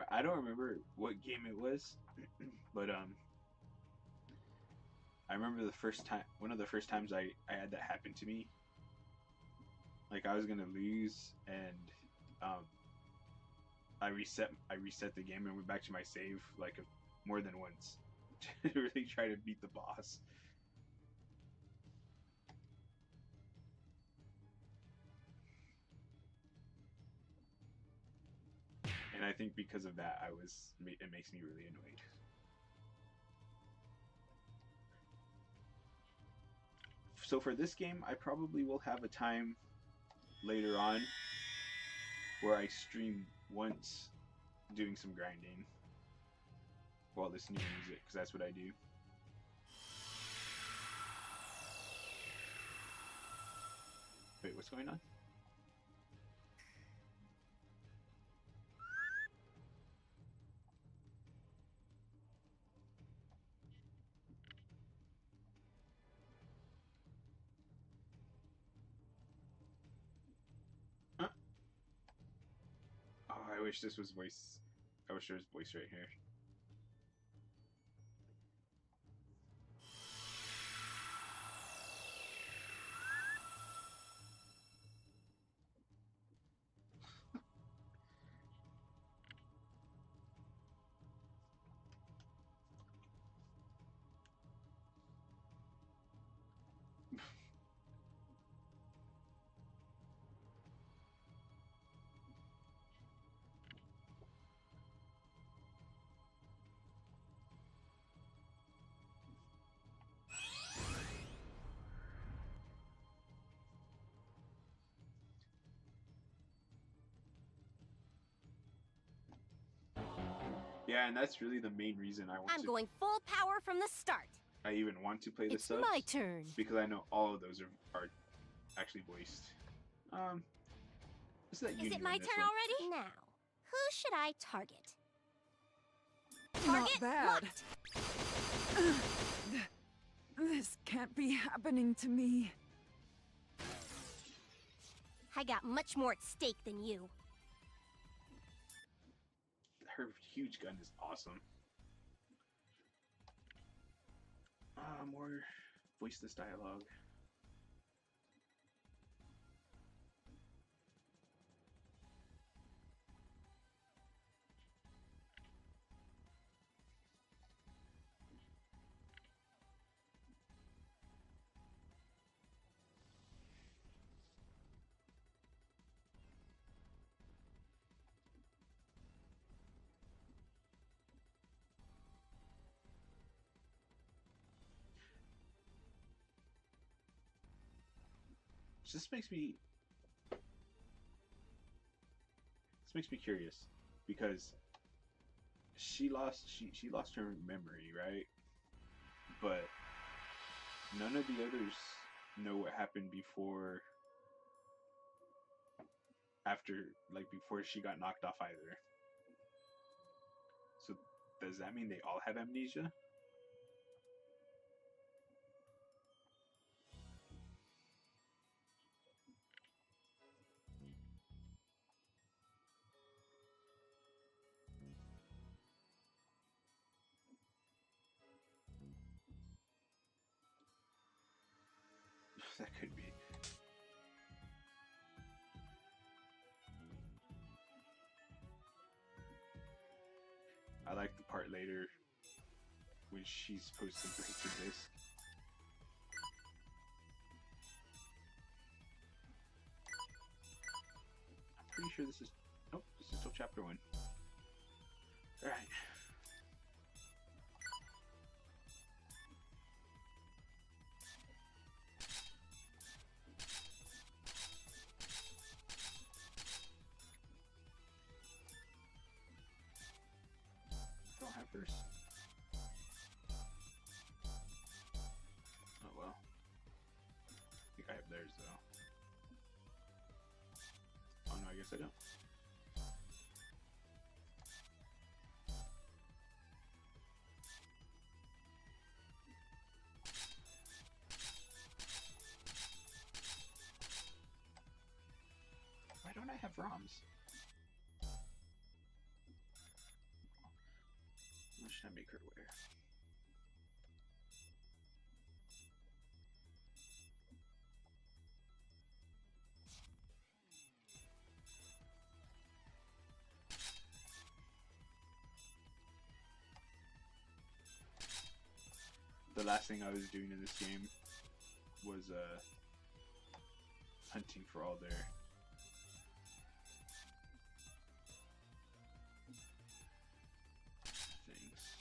I don't remember what game it was, but I remember one of the first times I had that happen to me. Like I was gonna lose, and I reset the game and went back to my save like more than once to really try to beat the boss. And I think because of that, it makes me really annoyed. So for this game, I probably will have a time later on where I stream once doing some grinding while listening to music, because that's what I do. Wait, what's going on? Huh? Oh, I wish this was voice. I wish there was voice right here. Yeah, and that's really the main reason I'm going full power from the start. I even want to play the It's subs. my turn. Because I know all of those are actually voiced. Is It my turn already? Now, who should I target? Not Target bad. locked. This can't be happening to me. I got much more at stake than you. Her huge gun is awesome. More voiceless dialogue. This makes me curious because she lost her memory, right? But none of the others know what happened before she got knocked off either. So does that mean they all have amnesia? That could be. I like the part later when she's supposed to break the disc. I'm pretty sure this is. Nope, this is still chapter 1. Alright. Don't have hers. Oh well. I think I have theirs though. Oh no, I guess I don't. Why don't I have ROMs? What should I make her wear? The last thing I was doing in this game was hunting for all their things.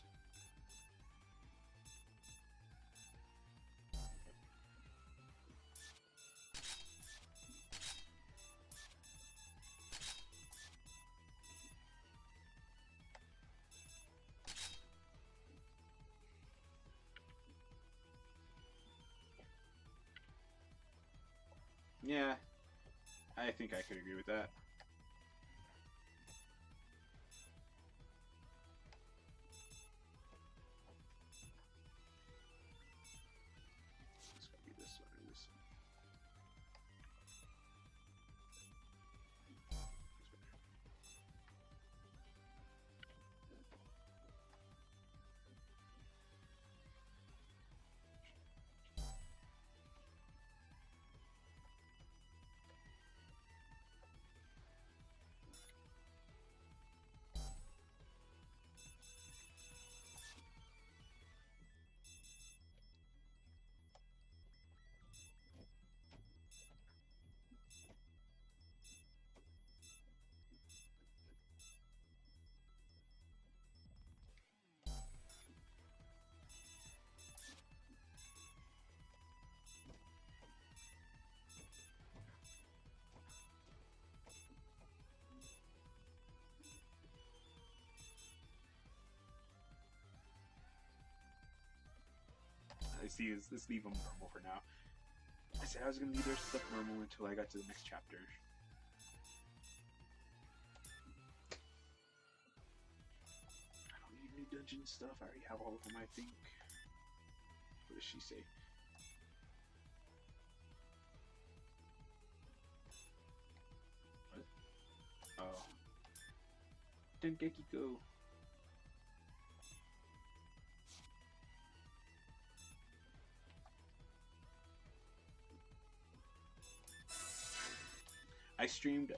Yeah, I think I could agree with that. It's gonna be this one or this one. I see. Let's leave them normal for now. I said I was gonna leave their stuff normal until I got to the next chapter. I don't need new dungeon stuff. I already have all of them, I think. What does she say? What? Oh. Dengeki Go. I streamed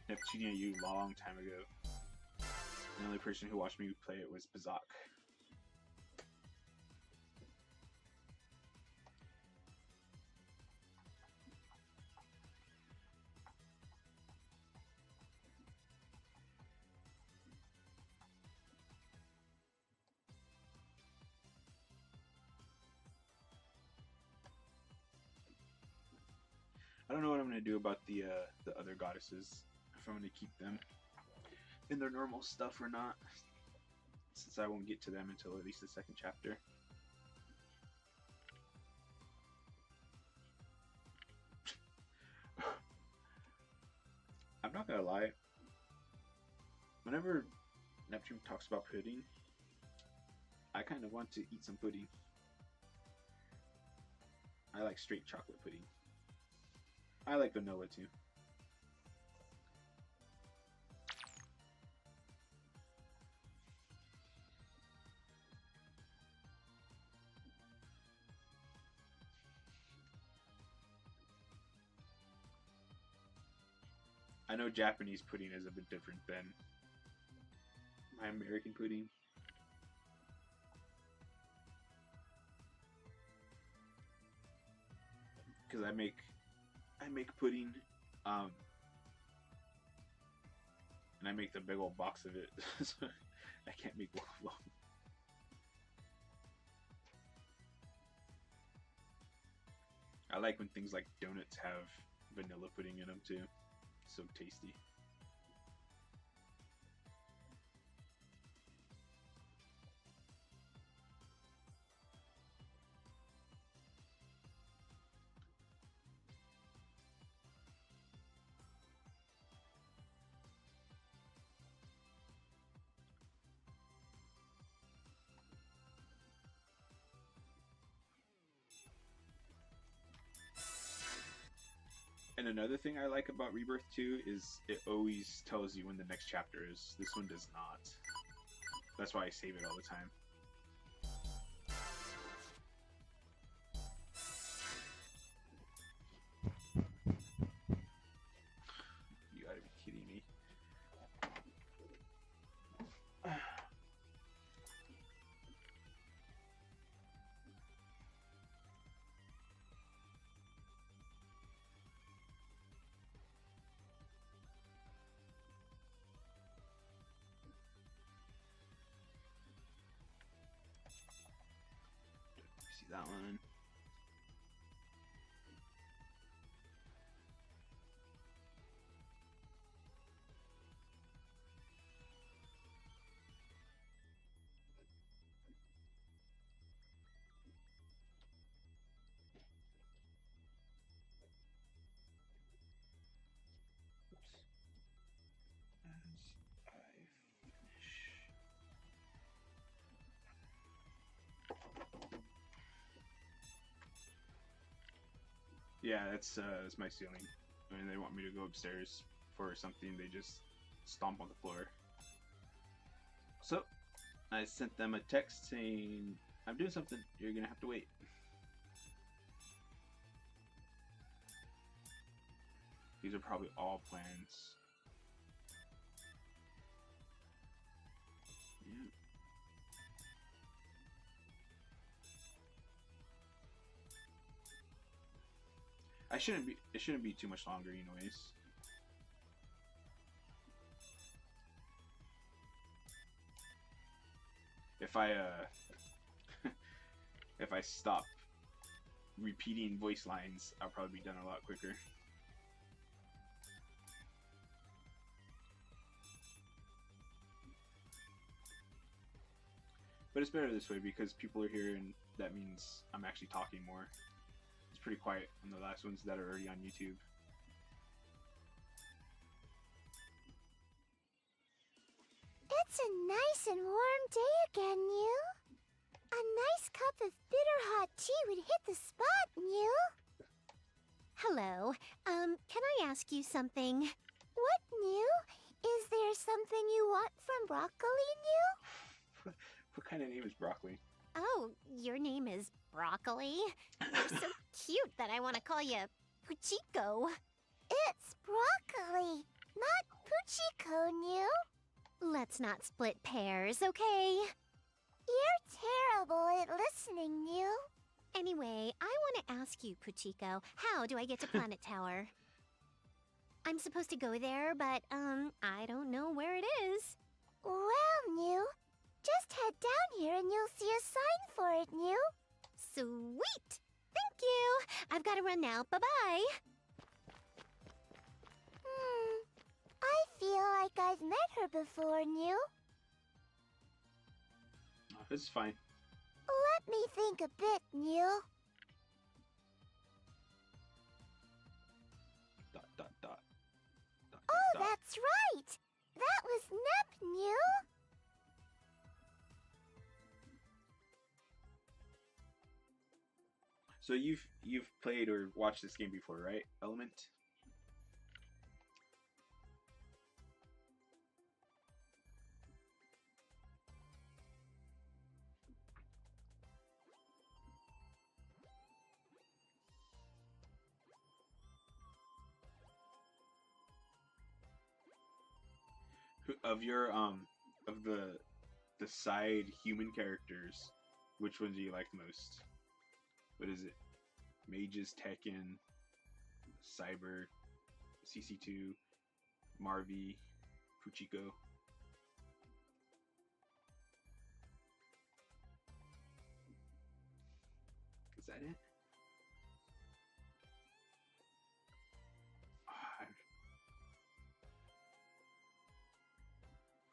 Neptunia U a long time ago. The only person who watched me play it was Bazak. don't know what I'm gonna do about the other goddesses. If I'm gonna keep them in their normal stuff or not, since I won't get to them until at least the second chapter. I'm not gonna lie. Whenever Neptune talks about pudding, I kind of want to eat some pudding. I like straight chocolate pudding. I like vanilla too. I know Japanese pudding is a bit different than my American pudding. Because I make pudding, and I make the big old box of it. So I can't make one of them. I like when things like donuts have vanilla pudding in them too. So tasty. And another thing I like about Rebirth 2 is it always tells you when the next chapter is. This one does not. That's why I save it all the time. You gotta be kidding me. See that one? Yeah, that's my ceiling. I mean, they want me to go upstairs for something, they just stomp on the floor. So, I sent them a text saying, I'm doing something, you're gonna have to wait. These are probably all plans. Yeah. It shouldn't be too much longer anyways. If I if I stop repeating voice lines, I'll probably be done a lot quicker. But it's better this way because people are here and that means I'm actually talking more. It's pretty quiet on the last ones that are already on YouTube. It's a nice and warm day again, Mew. A nice cup of bitter hot tea would hit the spot, Mew. Hello. Can I ask you something? What, Mew? Is there something you want from Broccoli, Mew? What kind of name is Broccoli? Oh, your name is Broccoli? You're so cute that I want to call you Puchiko. It's Broccoli, not Puchiko, Mew. Let's not split pairs, okay? You're terrible at listening, Mew. Anyway, I want to ask you, Puchiko, how do I get to Planet Tower? I'm supposed to go there, but, I don't know where it is. Well, Mew, just head down here and you'll see a sign for it, Mew. Sweet! Thank you! I've got to run now. Bye-bye! here before, New. Oh, this is fine. Let me think a bit, New. Dot dot dot. Dot, Oh, dot, dot. that's right! That was Nep, New. So you've played or watched this game before, right? Element. Of your of the side human characters, which ones do you like the most? What is it? Mages, Tekken, Cyber, CC2, Marvy, Fuchiko. Is that it? Ah,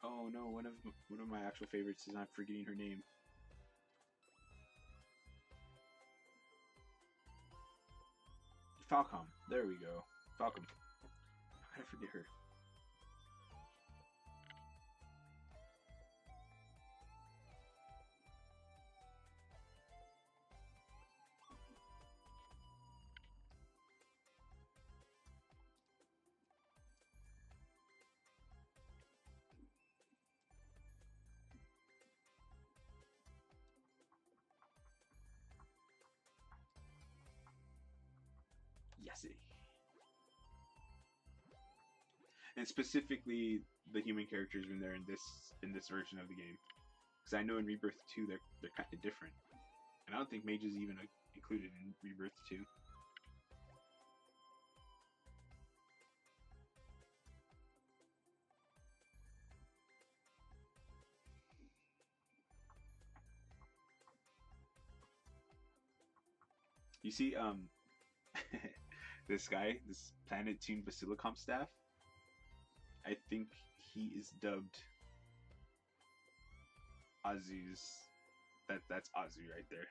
oh no, one of my actual favorites is I'm forgetting her name. Falcom. There we go. Falcom. How could I forget her? Yes. And specifically the human characters when they're in this version of the game, because I know in Rebirth 2 they're kind of different, and I don't think Mage is even included in Rebirth 2. You see, this guy, this Planet Tune Basilicom staff, I think he is dubbed Azu's. That's Azu right there.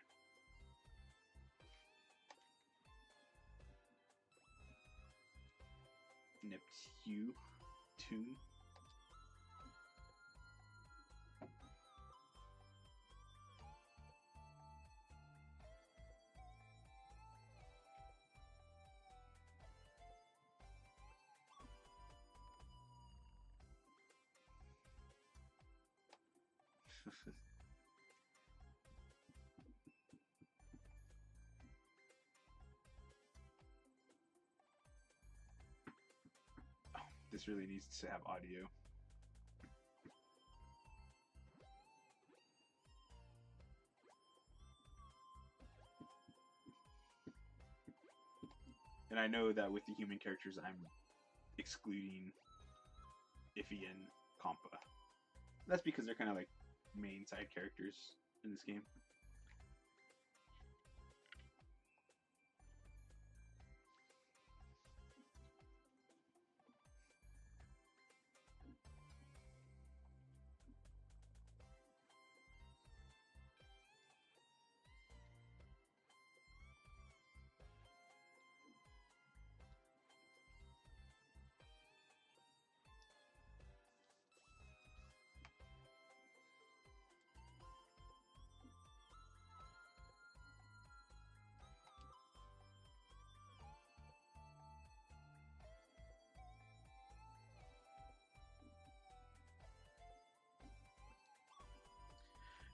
Neptune Tune. This really needs to have audio. And I know that with the human characters, I'm excluding Iffy and Compa. That's because they're kind of like main side characters in this game.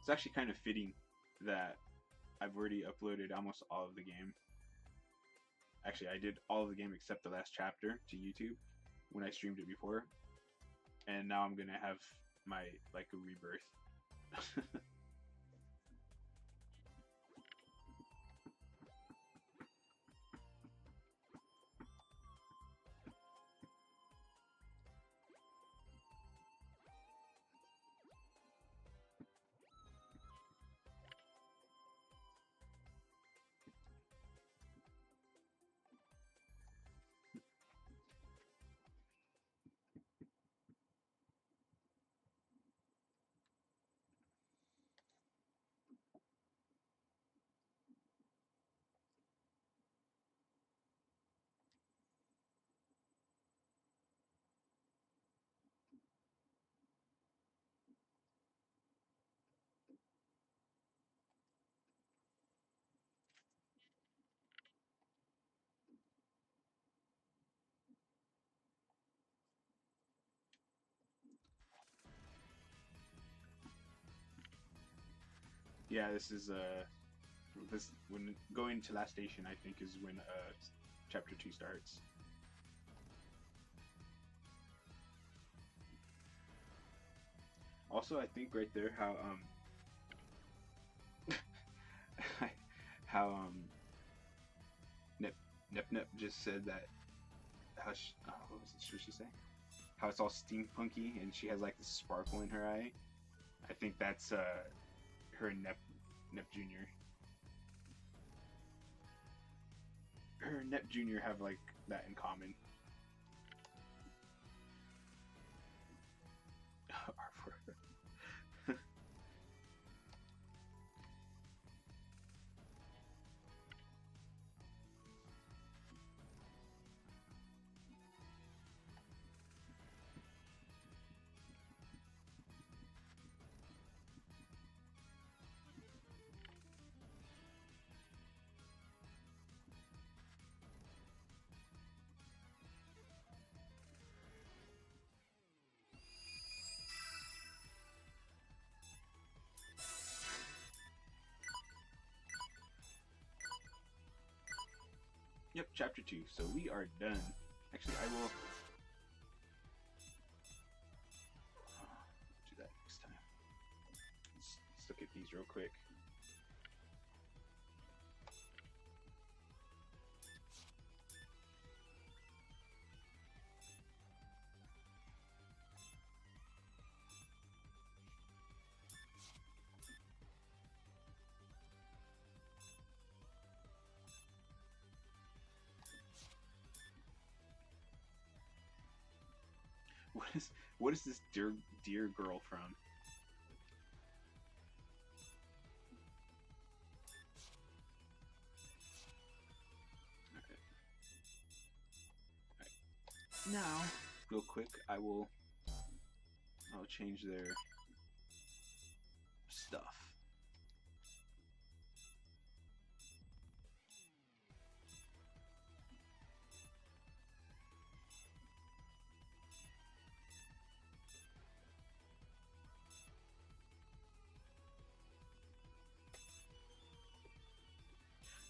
It's actually kind of fitting that I've already uploaded almost all of the game. Actually, I did all of the game except the last chapter to YouTube when I streamed it before. And now I'm gonna have my, like, a rebirth. Yeah, this is this when going to last station, I think is when chapter 2 starts. Also, I think right there how Nep Nep just said that how what was it? Should she say? How it's all steampunky and she has like this sparkle in her eye. I think that's her and Nep Jr. Her and Nep Jr. have like that in common. Yep, chapter 2. So we are done. Actually, I will do that next time. Let's look at these real quick. What is this dear girl from? Okay. Right. Now, real quick, I'll change their stuff.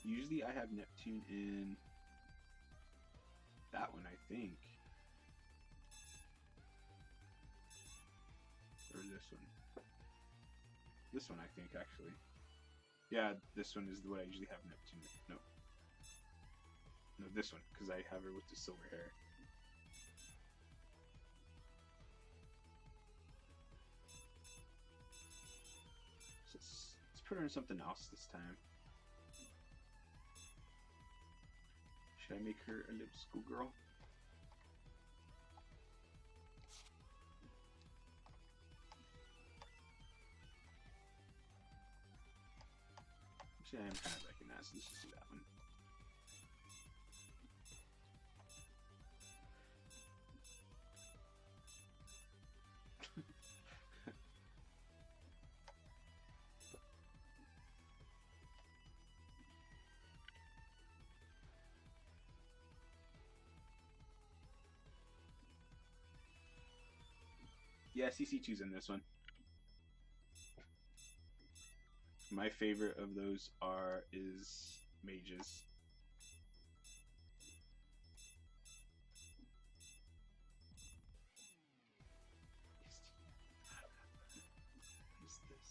Usually I have Neptune in that one, I think. Or this one. This one, I think, actually. Yeah, this one is what I usually have Neptune in. No. No, this one, because I have her with the silver hair. So let's put her in something else this time. Should I make her a little schoolgirl? Actually, I am kind of recognized. Let's just do that one. Yeah, CC2's in this one. My favorite of those is mages. What is this?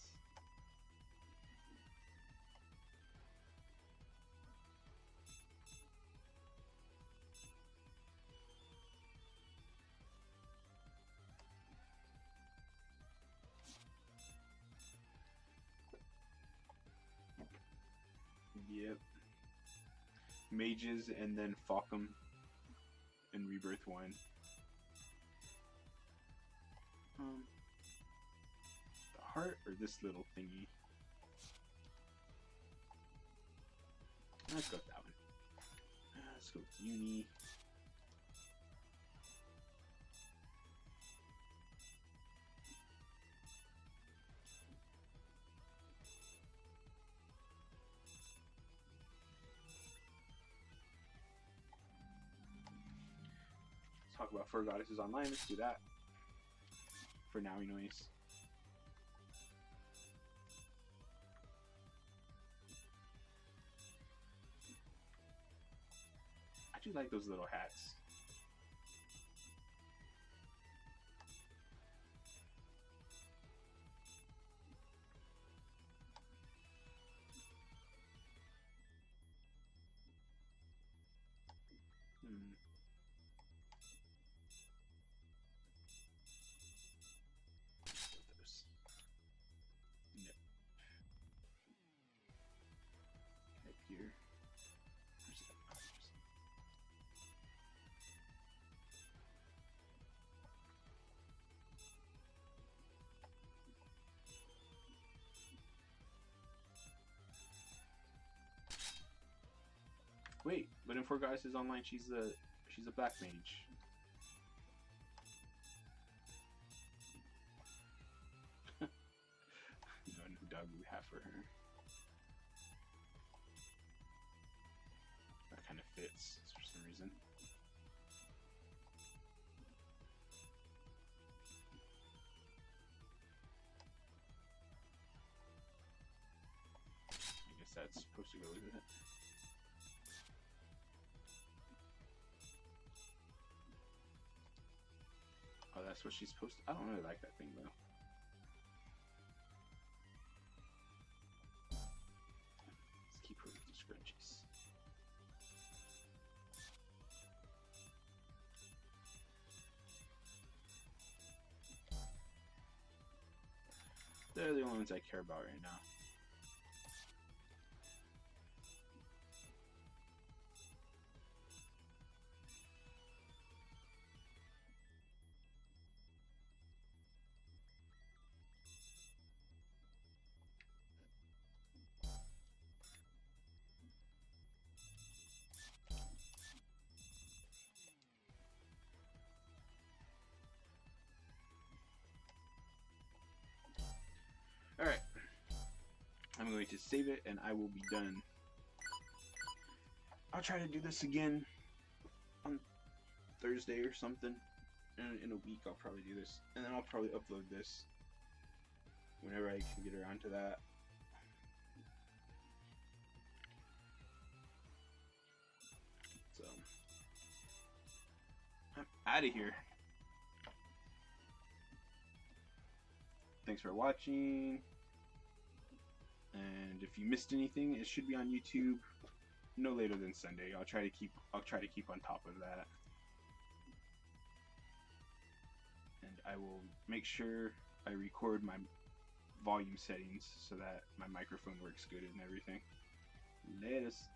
Yep. Mages and then Falcom and Rebirth 1. The heart or this little thingy? Let's go with that one. Let's go with Uni. Talk about Fur Goddesses Online. Let's do that. For now, anyways. do like those little hats. Hmm. Those. Nep. Headgear. Where's that? Oh, wait, but in Four Goddesses Online, she's a black mage. No new dog we have for her. That kind of fits for some reason. I guess that's supposed to go with it. Oh, that's what she's supposed to. I don't really like that thing though. Let's keep her with the scrunchies. They're the only ones I care about right now. Alright. I'm going to save it and I will be done. I'll try to do this again on Thursday or something. In a week I'll probably do this. And then I'll probably upload this whenever I can get around to that. So I'm out of here. Thanks for watching. And if you missed anything, it should be on YouTube no later than Sunday. I'll try to keep on top of that. And I will make sure I record my volume settings so that my microphone works good and everything. Latest.